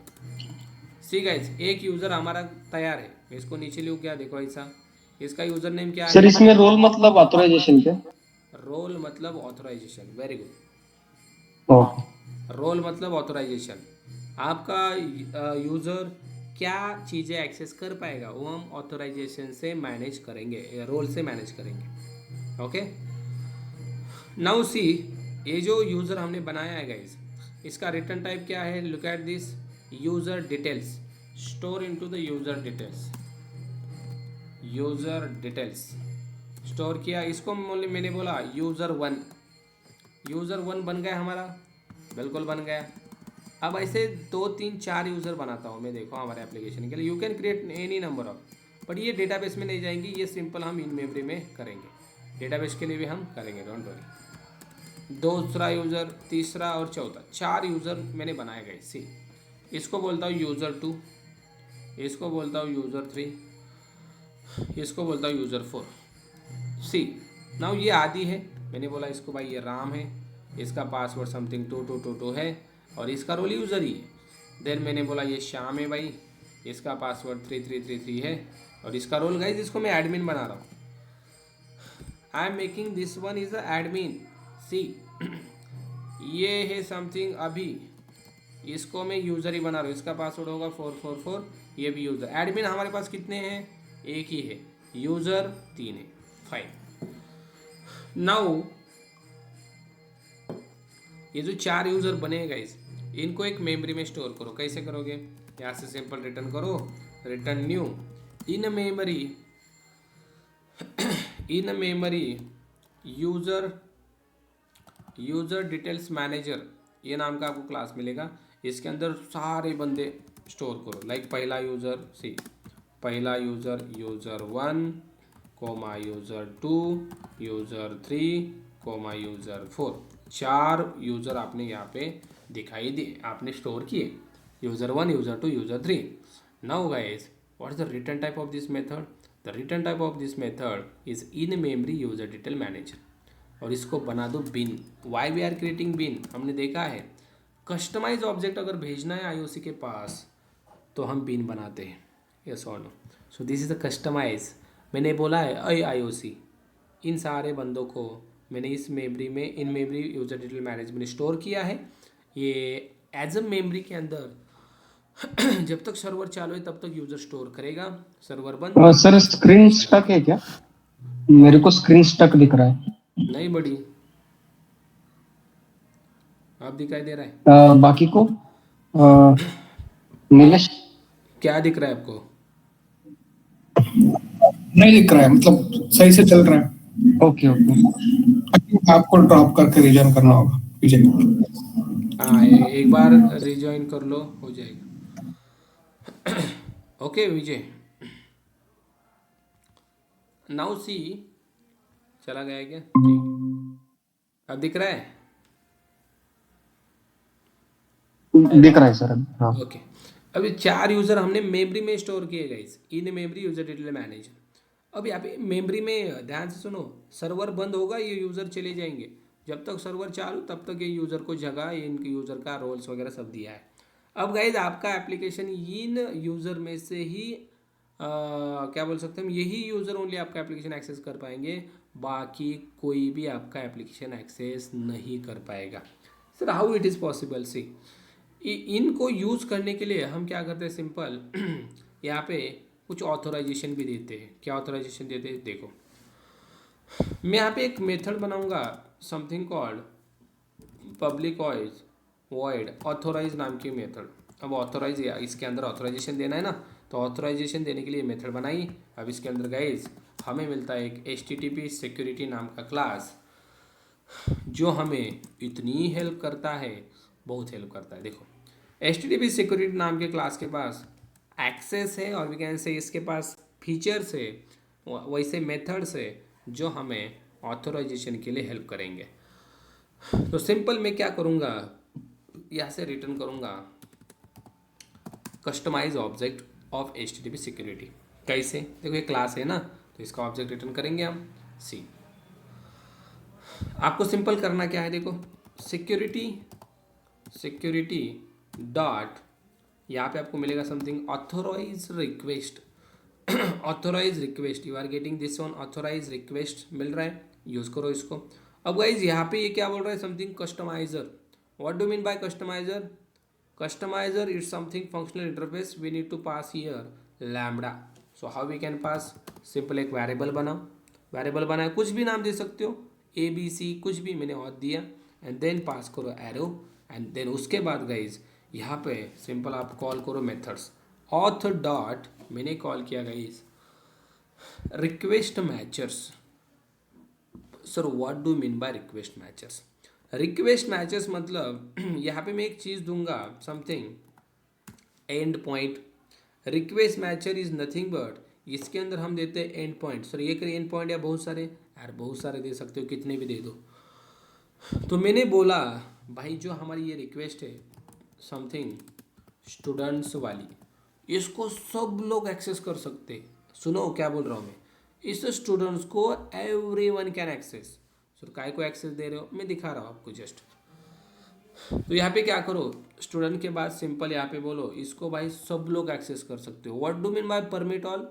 Speaker 1: सी गाइस एक यूज़र हमारा तैयार है, मैं इसको नीचे लिखूँ क्या, देखो ऐसा, इसका यूज़र नेम क्या
Speaker 2: सर
Speaker 1: है,
Speaker 2: इसमें रोल मतलब ऑथराइजेशन क्या?
Speaker 1: रोल मतलब authorization, very good.
Speaker 2: Okay.
Speaker 1: Role मतलब ऑथराइजेशन, आपका यूज़र क्या चीज़ें एक्सेस कर पाएगा वो हम ऑथराइजेशन से मैनेज करेंगे, रोल से मैनेज करेंगे। ओके नाउ सी, ये जो यूज़र हमने बनाया है गाइस, इसका रिटर्न टाइप क्या है, look at this, user details, store into the user details, user details store किया। इसको मैंने बोला यूज़र वन, यूज़र वन बन गया हमारा, बिल्कुल बन गया। अब ऐसे 2 3 4 यूज़र बनाता हूँ मैं, देखो हमारे एप्लीकेशन के लिए you can create any number of, but ये डेटाबेस में नहीं जाएंगी, ये सिंपल हम इन मेमोरी में करेंगे, डेटाबेस के लिए भी हम करेंगे, डोंट वरी। दूसरा यूज़र, तीसरा और चौथा, 4 यूज़र मैंने बनाए गए। सी इसको बोलता हूँ यूज़र 2, इसको बोलता हूँ यूज़र 3, इसको बोलता हूँ यूज़र 4। सी नाउ ये आदि है, मैंने बोला इसको भाई ये राम है, इसका पासवर्ड समथिंग 2222 है और इसका रोल यूज़र ही है। देन मैंने बोला ये श्याम है भाई, इसका पासवर्ड 3333 है और इसका रोल गाइज, इसको मैं एडमिन बना रहा हूँ, I am making this one is a admin. See ये है समथिंग, अभी इसको मैं यूज़र ही बना रहा हूँ, इसका पासवर्ड होगा 444, ये भी यूज़र। एडमिन हमारे पास कितने हैं, एक ही है, यूज़र 3 है। फाइन नाउ ये जो 4 यूज़र बने गाइस, इनको एक मेमोरी में स्टोर करो। कैसे करोगे, यहाँ से सिंपल रिटर्न करो, return new in memory, in memory user, user details manager ये नाम का आपको क्लास मिलेगा, इसके अंदर सारे बंदे स्टोर करो। लाइक पहला यूज़र, सी पहला user user 1 comma user 2 user 3 comma user 4, 4 user आपने यहाँ पे दिखाई दिए, आपने स्टोर किए, user 1 user 2 user 3। Now guys what is the return type of this method, the return type of this method is in memory user detail manager, और इसको बना दो bean. Why we are creating bean, हमने देखा है customise object अगर भेजना है आईओसी के पास तो हम बिन बनाते हैं, यस और no. So this is the customize, मैंने बोला है अय आईओसी, इन सारे बंदों को मैंने इस मेमोरी में, इन memory user detail management store किया है, ये एज अ मेमोरी के अंदर जब तक सर्वर चालू है तब तक यूज़र स्टोर करेगा, सर्वर बंद।
Speaker 2: सर स्क्रीन स्टक है क्या? मेरे को स्क्रीन स्टक दिख रहा है।
Speaker 1: नहीं बड़ी, आप दिखाई दे रहा है,
Speaker 2: बाकी को नीलेश
Speaker 1: क्या दिख रहा है आपको,
Speaker 3: नहीं दिख रहा है, मतलब सही से चल रहा है।
Speaker 2: Okay okay.
Speaker 3: आपको ड्रॉप करके रिजॉइन करना होगा विजय।
Speaker 1: हाँ एक बार रिजॉइन कर लो, हो जाएगा। ओके विजय, नाउ सी चला गया है क्या? ठीक, अब दिख रहा है?
Speaker 2: दिख रहा है सर अभी, हाँ।
Speaker 1: ओके, अभी 4 यूज़र हमने मेमोरी में स्टोर किए गाइस, इन मेमोरी यूज़र डिटेल मैनेजर। अब यहाँ पे मेमोरी में ध्यान से सुनो, सर्वर बंद होगा ये यूज़र चले जाएंगे, जब तक सर्वर चालू तब तक ये यूज़र को जगह, ये इनके यूज़र का रोल्स वगैरह सब दिया है। अब गाइज आपका एप्लीकेशन इन यूज़र में से ही क्या बोल सकते हैं हम, यही यूज़र ओनली आपका एप्लीकेशन एक्सेस कर पाएंगे, बाकी कोई भी आपका एप्लीकेशन एक्सेस नहीं कर पाएगा। Sir how it is possible? See, इनको यूज़ करने के लिए हम क्या करते हैं, सिंपल यहाँ पे कुछ ऑथोराइजेशन भी देते हैं। क्या ऑथोराइजेशन देते हैं देखो, मैं यहाँ पे एक मेथड बनाऊंगा, something called public void authorize नाम की मेथड। अब ऑथोराइज, इसके अंदर ऑथोराइजेशन देना है ना, तो ऑथोराइजेशन देने के लिए मेथड बनाई। अब इसके अंदर गाइज हमें मिलता है एक HTTP सिक्योरिटी नाम का क्लास, जो हमें इतनी हेल्प करता है, बहुत हेल्प करता है। देखो HTTP सिक्योरिटी नाम के क्लास के पास एक्सेस है, और वी कैन से इसके पास फीचर्स है, वैसे मेथड्स है जो हमें ऑथोराइजेशन के लिए हेल्प करेंगे। तो सिंपल मैं क्या करूँगा, यहाँ से रिटर्न करूँगा customize object of HTTP security. कैसे? देखो ये क्लास है ना, तो इसका ऑब्जेक्ट रिटर्न करेंगे हम। सी, आपको सिंपल करना क्या है, देखो सिक्योरिटी डॉट, यहाँ पे आपको मिलेगा something authorize request authorize request, you are getting this one, authorize request मिल रहा है, यूज़ करो इसको। अब गाइज यहाँ पे ये क्या बोल रहा है, something customiser. What do mean bye customiser? Customizer is something functional interface, we need to pass here lambda. So how we can pass? Simple एक वेरिएबल बनाओ, वेरिएबल बनाए, कुछ भी नाम दे सकते हो, ABC कुछ भी, मैंने ऑथ दिया, एंड देन पास करो एरो, एंड देन उसके बाद गाइज यहाँ पे सिंपल आप कॉल करो मेथड्स। ऑथ डॉट मैंने कॉल किया guys request matures. Sir what do mean bye request matures? Request matches मतलब यहाँ पे मैं एक चीज़ दूंगा, something and point. Request mature is nothing but, इसके अंदर हम देते हैं एंड पॉइंट। सर एक एंड पॉइंट या बहुत सारे? यार बहुत सारे दे सकते हो, कितने भी दे दो। तो मैंने बोला भाई जो हमारी ये रिक्वेस्ट है समथिंग स्टूडेंट्स वाली, इसको सब लोग एक्सेस कर सकते हैं। सुनो क्या बोल रहा हूँ मैं, इस स्टूडेंट्स को एवरीवन कैन एक्सेस। सर काय को एक्सेस दे रहे हो, मैं दिखा रहा हूँ आपको जस्ट। तो यहाँ पे क्या करो, स्टूडेंट के बाद सिंपल यहाँ पे बोलो इसको भाई सब लोग एक्सेस कर सकते हो। What do mean by permit all?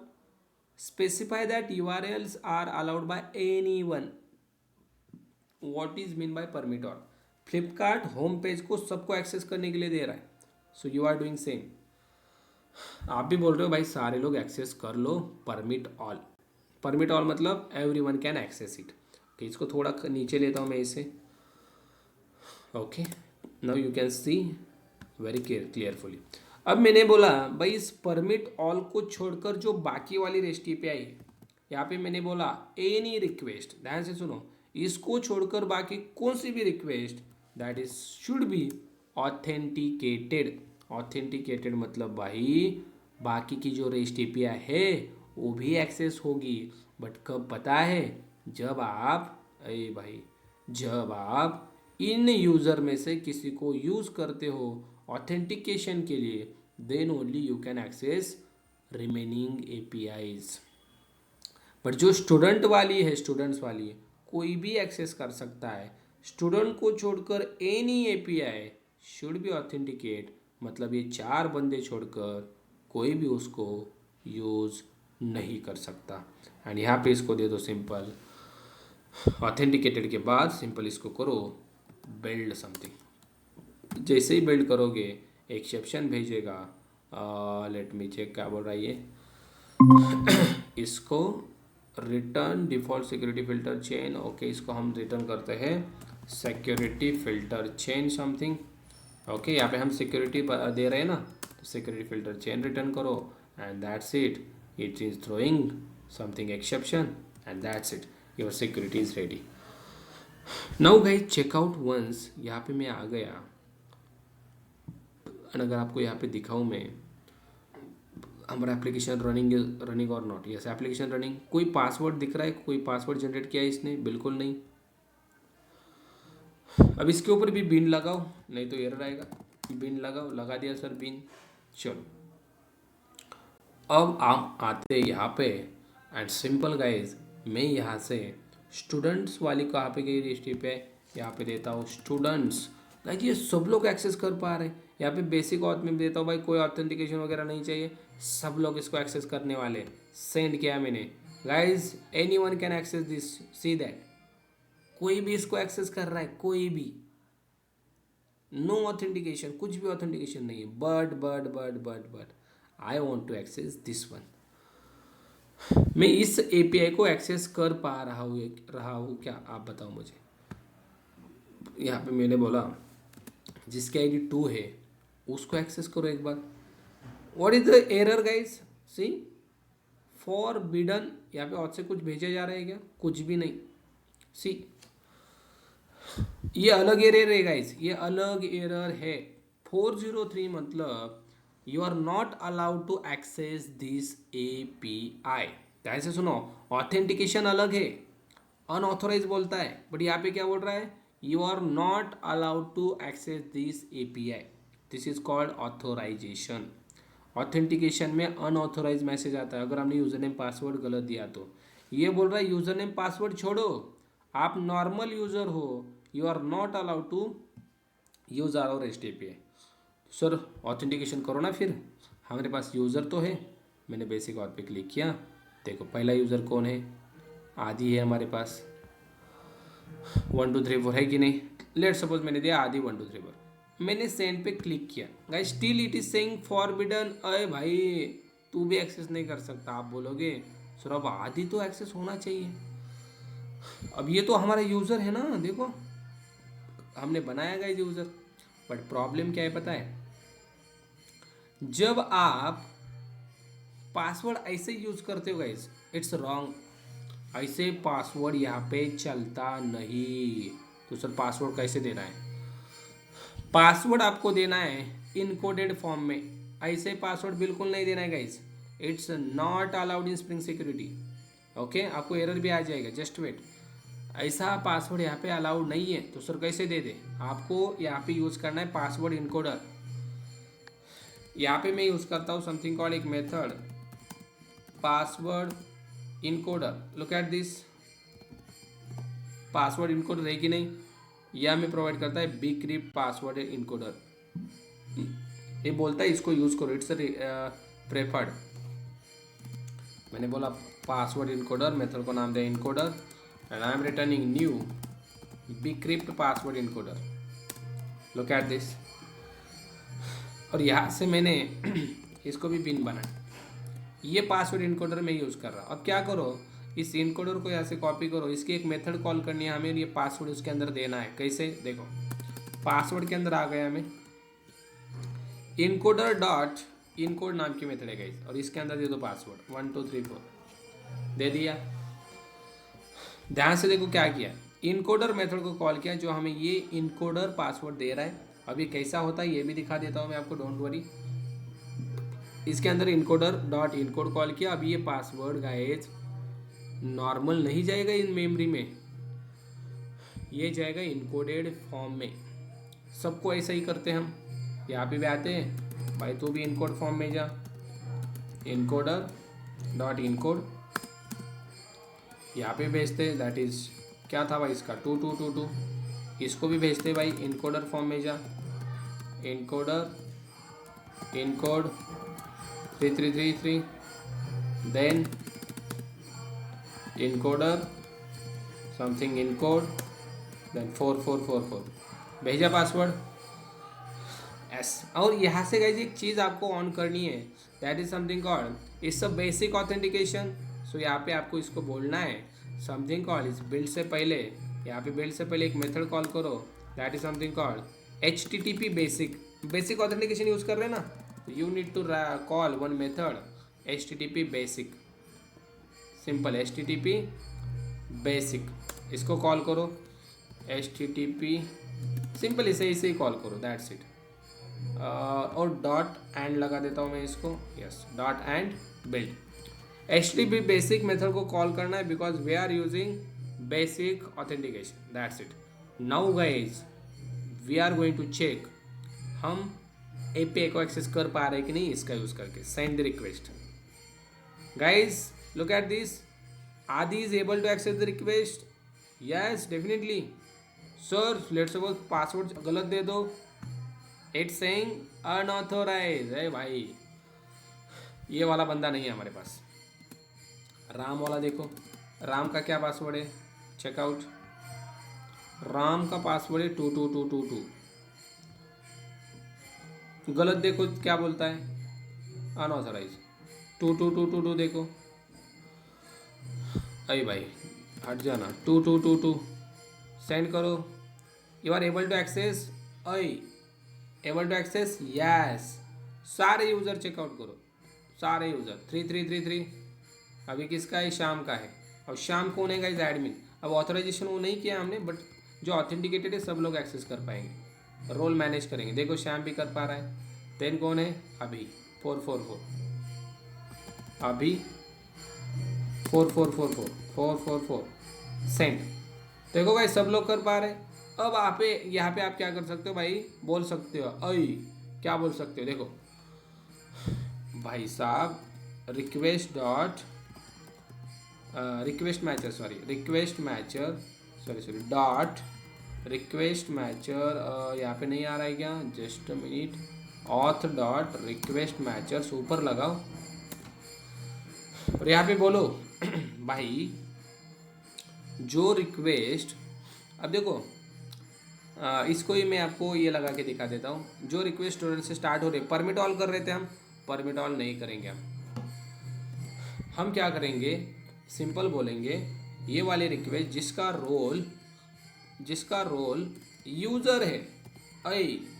Speaker 1: Specify that URLs are allowed by anyone. What is mean by permit all? Flipkart home page को सबको एक्सेस करने के लिए दे रहा है, so you are doing same. आप भी बोल रहे हो भाई सारे लोग एक्सेस कर लो, परमिट ऑल। परमिट ऑल मतलब everyone can access it. Okay, इसको थोड़ा नीचे लेता हूँ मैं इसे। Okay, now you can see very clearfully. अब मैंने बोला भाई इस परमिट ऑल को छोड़कर जो बाकी वाली रेस्ट API है, यहाँ पे मैंने बोला एनी रिक्वेस्ट, ध्यान से सुनो, इसको छोड़कर बाकी कौन सी भी request that is should be authenticated. Authenticated मतलब भाई बाकी की जो रेस्ट API है वो भी एक्सेस होगी, बट कब पता है? जब आप जब आप इन यूज़र में से किसी को यूज़ करते हो ऑथेंटिकेशन के लिए, then only you can access remaining APIs। But जो स्टूडेंट वाली है, स्टूडेंट्स वाली है, कोई भी एक्सेस कर सकता है। स्टूडेंट को छोड़कर any API should be authenticate, मतलब ये 4 बंदे छोड़कर कोई भी उसको यूज़ नहीं कर सकता। एंड यहाँ पे इसको दे दो सिंपल ऑथेंटिकेटेड के बाद सिंपल इसको करो बिल्ड समथिंग। जैसे ही बिल्ड करोगे एक्सेप्शन भेजेगा। लेट मी चेक क्या बोल रहा है ये इसको return default security filter chain. Okay, इसको हम रिटर्न करते हैं security filter chain something. Okay, यहाँ पे हम सिक्योरिटी दे रहे हैं ना, तो सिक्योरिटी फिल्टर चेन रिटर्न करो and that's it. It is throwing something exception and that's it, your security is ready. Now guys check out once, यहाँ पे मैं आ गया। अगर आपको यहाँ पे दिखाऊँ मैं, हमारा एप्लीकेशन रनिंग और नॉट, यस एप्लीकेशन रनिंग। कोई पासवर्ड दिख रहा है, कोई पासवर्ड जनरेट किया है इसने? बिल्कुल नहीं। अब इसके ऊपर भी बिन लगाओ, नहीं तो एरर आएगा। बिन लगाओ, लगा दिया सर बिन। चलो अब आप आते हैं यहाँ पे एंड सिंपल गाइज, मैं यहाँ से स्टूडेंट्स वाली कहाँ पे गई रजिस्ट्री पे, यहाँ पे देता हूँ स्टूडेंट्स। गाइज ये सब लोग एक्सेस कर पा रहे हैं। यहाँ पे बेसिक ऑथ में देता हूँ भाई, कोई ऑथेंटिकेशन वगैरह नहीं चाहिए, सब लोग इसको एक्सेस करने वाले। सेंड किया मैंने guys, any one can access this, see that. कोई भी इसको एक्सेस कर रहा है, कोई भी, नो ऑथेंटिकेशन, कुछ भी ऑथेंटिकेशन नहीं है। But I want to access this one. मैं इस एपीआई को एक्सेस कर पा रहा हूँ क्या, आप बताओ मुझे। यहाँ पे मैंने बोला जिसकी आईडी 2 है उसको एक्सेस करो एक बार। What is the error guys? See forbidden, यहाँ पे और से कुछ भेजा जा रहा है क्या? कुछ भी नहीं। सी ये अलग एरर है गाइस, ये अलग एरर है। 403 मतलब you are not allowed to access this API. ध्यान से सुनो, ऑथेंटिकेशन अलग है, अनऑथोराइज बोलता है, बट यहाँ पे क्या बोल रहा है? You are not allowed to access this API, this is called authorization. Authentication में अनऑथोराइज मैसेज आता है अगर हमने यूजर नेम पासवर्ड गलत दिया तो। ये बोल रहा है यूजर नेम पासवर्ड छोड़ो, आप नॉर्मल यूजर हो, you are not allowed to use our API. Sir authentication करो ना फिर, हमारे पास यूज़र तो है। मैंने बेसिक ऑथ पे क्लिक किया, देखो पहला यूज़र कौन है? आदि है हमारे पास। 1 2 3 4 है कि नहीं? लेट सपोज मैंने दिया आदि 1 2 3 4। मैंने सेंड पे क्लिक किया guys, still it is saying forbidden. अरे भाई तू भी एक्सेस नहीं कर सकता। आप बोलोगे सर अब आदि तो एक्सेस होना चाहिए। अब ये तो हमारा यूज़र है ना, देखो हमने बनाया गाइस यूज़र। बट प्रॉब्लम क्या है पता है? जब आप पासवर्ड ऐसे यूज करते हो गाइस, इट्स रॉन्ग। ऐसे पासवर्ड यहाँ पे चलता नहीं। तो सर पासवर्ड कैसे देना है? पासवर्ड आपको देना है इनकोडेड फॉर्म में। ऐसे पासवर्ड बिल्कुल नहीं देना है guys, it's not allowed in spring security. Okay, आपको एरर भी आ जाएगा, जस्ट वेट। ऐसा पासवर्ड यहाँ पे अलाउड नहीं है। तो सर कैसे दे दे? आपको यहाँ पे यूज़ करना है पासवर्ड इनकोडर। यहाँ पे मैं यूज़ करता हूँ समथिंग कॉल्ड एक method password encoder. Look at this, password encoder है कि नहीं? यह हमें प्रोवाइड करता है bcrypt पासवर्ड इनकोडर। ये बोलता है इसको यूज़ करो, इट्स प्रेफर्ड। मैंने बोला पासवर्ड इनकोडर, मेथड को नाम दिया encoder, and I am returning new bcrypt password encoder. Look at this. और यहाँ से मैंने इसको भी पिन बनाया। ये पासवर्ड इनकोडर में यूज़ कर रहा। अब क्या करो, इस इनकोडर को यहाँ से कॉपी करो, इसकी एक मेथड कॉल करनी है हमें, ये पासवर्ड उसके अंदर देना है। कैसे? देखो पासवर्ड के अंदर आ गया हमें इनकोडर डॉट इनकोड नाम की मेथड है गाइस, और इसके अंदर दे दो पासवर्ड 1 2 3 4। दे दिया। ध्यान से देखो क्या किया, इनकोडर मेथड को कॉल किया जो हमें ये इनकोडर पासवर्ड दे रहा है। अब ये कैसा होता है ये भी दिखा देता हूँ मैं आपको, डोंट वरी। इसके अंदर इनकोडर डॉट इनकोड कॉल किया। अब ये पासवर्ड गाइस नॉर्मल नहीं जाएगा इन मेमोरी में, ये जाएगा इनकोडेड फॉर्म में। सबको ऐसा ही करते हैं हम। यहाँ पे भी आते हैं भाई, तू भी इनकोड फॉर्म में जा, इनकोडर डॉट इनकोड यहाँ पे भेजते, दैट इज क्या था भाई इसका 2222। इसको भी भेजते भाई इनकोडर फॉर्म में जा, encoder encode 3333, then encoder something encode, then 4444 भेजा पासवर्ड एस। और यहाँ से गाइस एक चीज़ आपको ऑन करनी है, that is something called it's a basic authentication. So यहाँ पे आपको इसको बोलना है समथिंग कॉल इस बिल्ड से पहले, यहाँ पे बिल्ड से पहले एक मेथड कॉल करो, that is something called HTTP basic authentication use कर रहे हैं ना, you need to call one method HTTP basic, simple HTTP basic. इसको कॉल करो HTTP सिंपल, इसे ही कॉल करो, दैट्स इट। और डॉट एंड लगा देता हूँ मैं इसको, yes, dot and build. HTTP basic method को कॉल करना है because we are using basic authentication, that's it. Now guys we are going to check हम API को एक्सेस कर पा रहे हैं कि नहीं इसका यूज करके। Send the request. Guys look at this, Aadi is able to access the request, yes definitely sir. Let's suppose password गलत दे दो, इट्स सेइंग अनऑथोराइज है भाई, ये वाला बंदा नहीं है हमारे पास। राम वाला देखो, राम का क्या पासवर्ड है, चेकआउट। राम का पासवर्ड है 22222। गलत देखो क्या बोलता है, अनऑथराइज 22222 देखो। अरे भाई हट जाना, 2222 सेंड करो। You are able to access, able to access, yes. सारे यूज़र चेकआउट करो, सारे यूज़र 3333। अभी किसका है, श्याम का है। और श्याम कौन है गाइस, एडमिन। अब ऑथराइजेशन वो नहीं किया हमने, बट जो ऑथेंटिकेटेड है सब लोग एक्सेस कर पाएंगे, रोल मैनेज करेंगे। देखो श्याम भी कर पा रहा है। देन कौन है, अभी 444, अभी 4444 सेंड। देखो भाई सब लोग कर पा रहे। अब आप यहाँ पे आप क्या कर सकते हो भाई, बोल सकते हो क्या बोल सकते हो, देखो भाई साहब, request dot request mature dot request mature, यहाँ पे नहीं आ रहा है क्या, just minute, auth dot request matures ऊपर लगाओ और यहाँ पे बोलो भाई जो रिक्वेस्ट, अब देखो इसको ही मैं आपको ये लगा के दिखा देता हूँ। जो रिक्वेस्ट स्टूडेंट से स्टार्ट हो रहे, परमिट ऑल कर रहे थे हम, परमिट ऑल नहीं करेंगे हम क्या करेंगे, सिंपल बोलेंगे ये वाले रिक्वेस्ट जिसका रोल यूज़र है,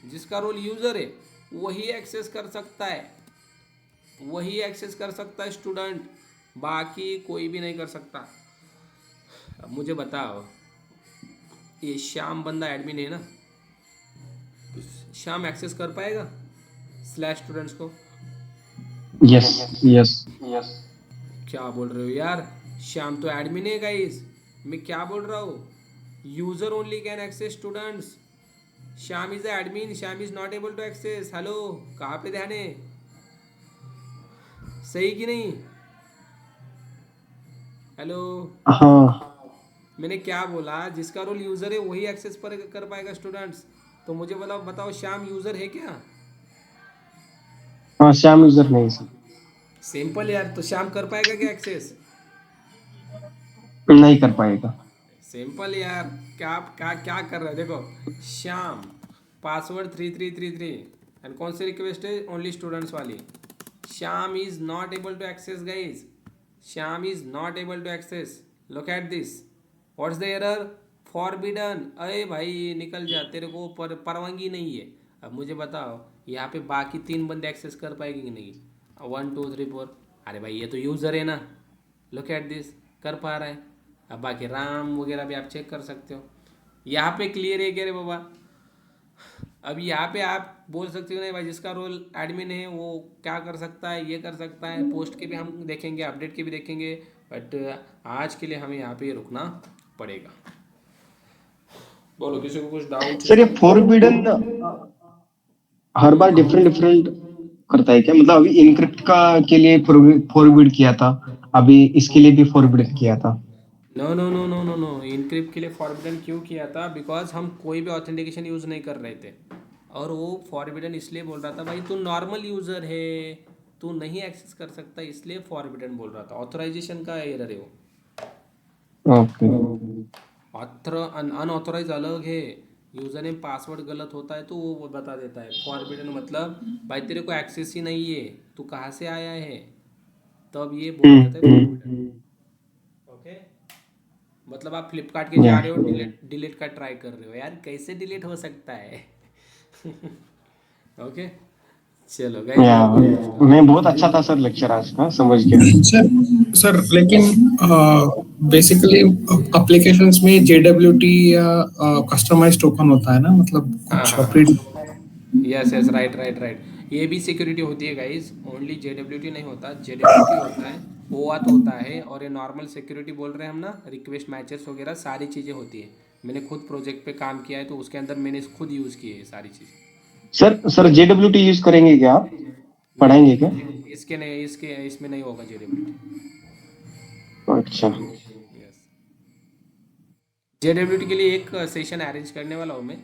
Speaker 1: जिसका रोल यूज़र है वही एक्सेस कर सकता है स्टूडेंट, बाकी कोई भी नहीं कर सकता। अब मुझे बताओ, ये श्याम बंदा एडमिन है ना, श्याम एक्सेस कर पाएगा /स्टूडेंट्स को?
Speaker 2: यस।
Speaker 1: क्या बोल रहे हो यार, श्याम तो एडमिन है गाइस, मैं क्या बोल रहा हूँ, user only can access students, Shyam is the admin, Shyam is not able to access. Hello, कहाँ पे ध्यान है, सही कि नहीं? हेलो,
Speaker 2: हाँ
Speaker 1: मैंने क्या बोला, जिसका रोल यूजर है वही एक्सेस कर पाएगा स्टूडेंट्स। तो मुझे बताओ श्याम यूजर है क्या?
Speaker 2: हाँ, श्याम यूजर नहीं सर।
Speaker 1: सिंपल यार, तो श्याम कर पाएगा क्या एक्सेस?
Speaker 2: नहीं कर पाएगा।
Speaker 1: सिंपल यार, क्या कर रहा है, देखो श्याम पासवर्ड 3333 एंड कौन सी रिक्वेस्ट है, ओनली स्टूडेंट्स वाली। Shyam is not able to access guys, Shyam is not able to access. Look at this, what's the error, forbidden. अरे भाई निकल जा, तेरे को परवानगी नहीं है। अब मुझे बताओ यहाँ पे बाकी 3 बंदे एक्सेस कर पाएंगे कि नहीं, 1 2 3 4, अरे भाई ये तो यूज़र है ना, लुक एट दिस, कर पा रहा है। अब बाकी राम वगैरह भी आप चेक कर सकते हो, यहाँ पे क्लियर है क्या रे बाबा? अब यहाँ पे आप बोल सकते हो नहीं भाई, जिसका रोल एडमिन है वो क्या कर सकता है, ये कर सकता है। पोस्ट के भी हम देखेंगे, अपडेट के भी देखेंगे, बट आज के लिए हमें यहाँ पे रुकना पड़ेगा। बोलो किसी को कुछ डाउट?
Speaker 2: सर ये फॉरबिडन हर बार डिफरेंट करता है क्या, मतलब अभी इनक्रिप्ट का के लिए फॉरबिड किया था, अभी इसके लिए भी फॉरबिड किया था?
Speaker 1: नो, इनक्रिप्ट के लिए फॉरबिडन क्यों किया था? बिकॉज हम कोई भी ऑथेंटिकेशन यूज़ नहीं कर रहे थे, और वो फॉरबिडन इसलिए बोल रहा था भाई तू नॉर्मल यूज़र है, तू नहीं एक्सेस कर सकता, इसलिए फॉरबिडन बोल रहा था। ऑथराइजेशन का एरर है वो।
Speaker 2: ओके।
Speaker 1: अनऑथोराइज अलग है, यूज़र नेम पासवर्ड गलत होता है तो वो बता देता है। फॉरबिडन मतलब भाई तेरे को एक्सेस ही नहीं है, तू कहाँ से आया है, तब ये बोल देता है फॉरबिडन। ओके, मतलब आप फ्लिपकार्ट के जा रहे हो, डिलीट का ट्राई कर रहे हो, यार कैसे डिलीट हो सकता है? ओके चलो गाइस,
Speaker 2: मैं बहुत अच्छा था सर लेक्चर आज का, समझ गया
Speaker 3: सर लेकिन बेसिकली एप्लीकेशंस में JWT या कस्टमाइज टोकन होता है ना, मतलब कुछ
Speaker 1: यस राइट। ये भी सिक्योरिटी होती है गाइस, ओनली JWT नहीं होता, JWT होता है, OAuth होता है, और ये नॉर्मल सिक्योरिटी बोल रहे हैं हम ना, रिक्वेस्ट मैचेस वगैरह सारी चीज़ें होती है। मैंने खुद प्रोजेक्ट पे काम किया है तो उसके अंदर मैंने खुद यूज़ की है सारी चीज़ें।
Speaker 2: सर JWT यूज करेंगे क्या आप? पढ़ाएंगे क्या?
Speaker 1: इसके नहीं, इसके इसमें नहीं होगा JWT।
Speaker 2: अच्छा
Speaker 1: यस, JWT के लिए एक सेशन अरेंज करने वाला हूँ मैं,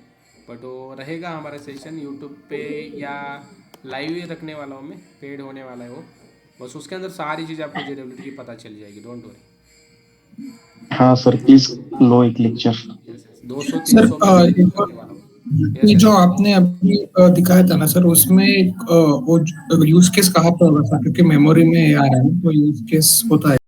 Speaker 1: बट वो रहेगा हमारा सेशन यूट्यूब पे या लाइव ही रखने वाला हूँ मैं, पेड होने वाला है वो। बस उसके अंदर सारी चीज़ आपको JWT की पता चल जाएगी, डोंट वरी।
Speaker 2: हाँ सर, प्लीज लो एक लेक्चर।
Speaker 1: 200-300
Speaker 3: सर
Speaker 1: में
Speaker 3: एक
Speaker 1: करने
Speaker 3: और,
Speaker 1: वाला हूँ।
Speaker 3: ये
Speaker 1: Yes,
Speaker 3: जो
Speaker 1: yes.
Speaker 3: आपने अभी दिखाया था ना सर, उसमें एक वो यूज केस कहाँ पर होगा सर, क्योंकि मेमोरी में आ रहा है तो यूज केस होता है।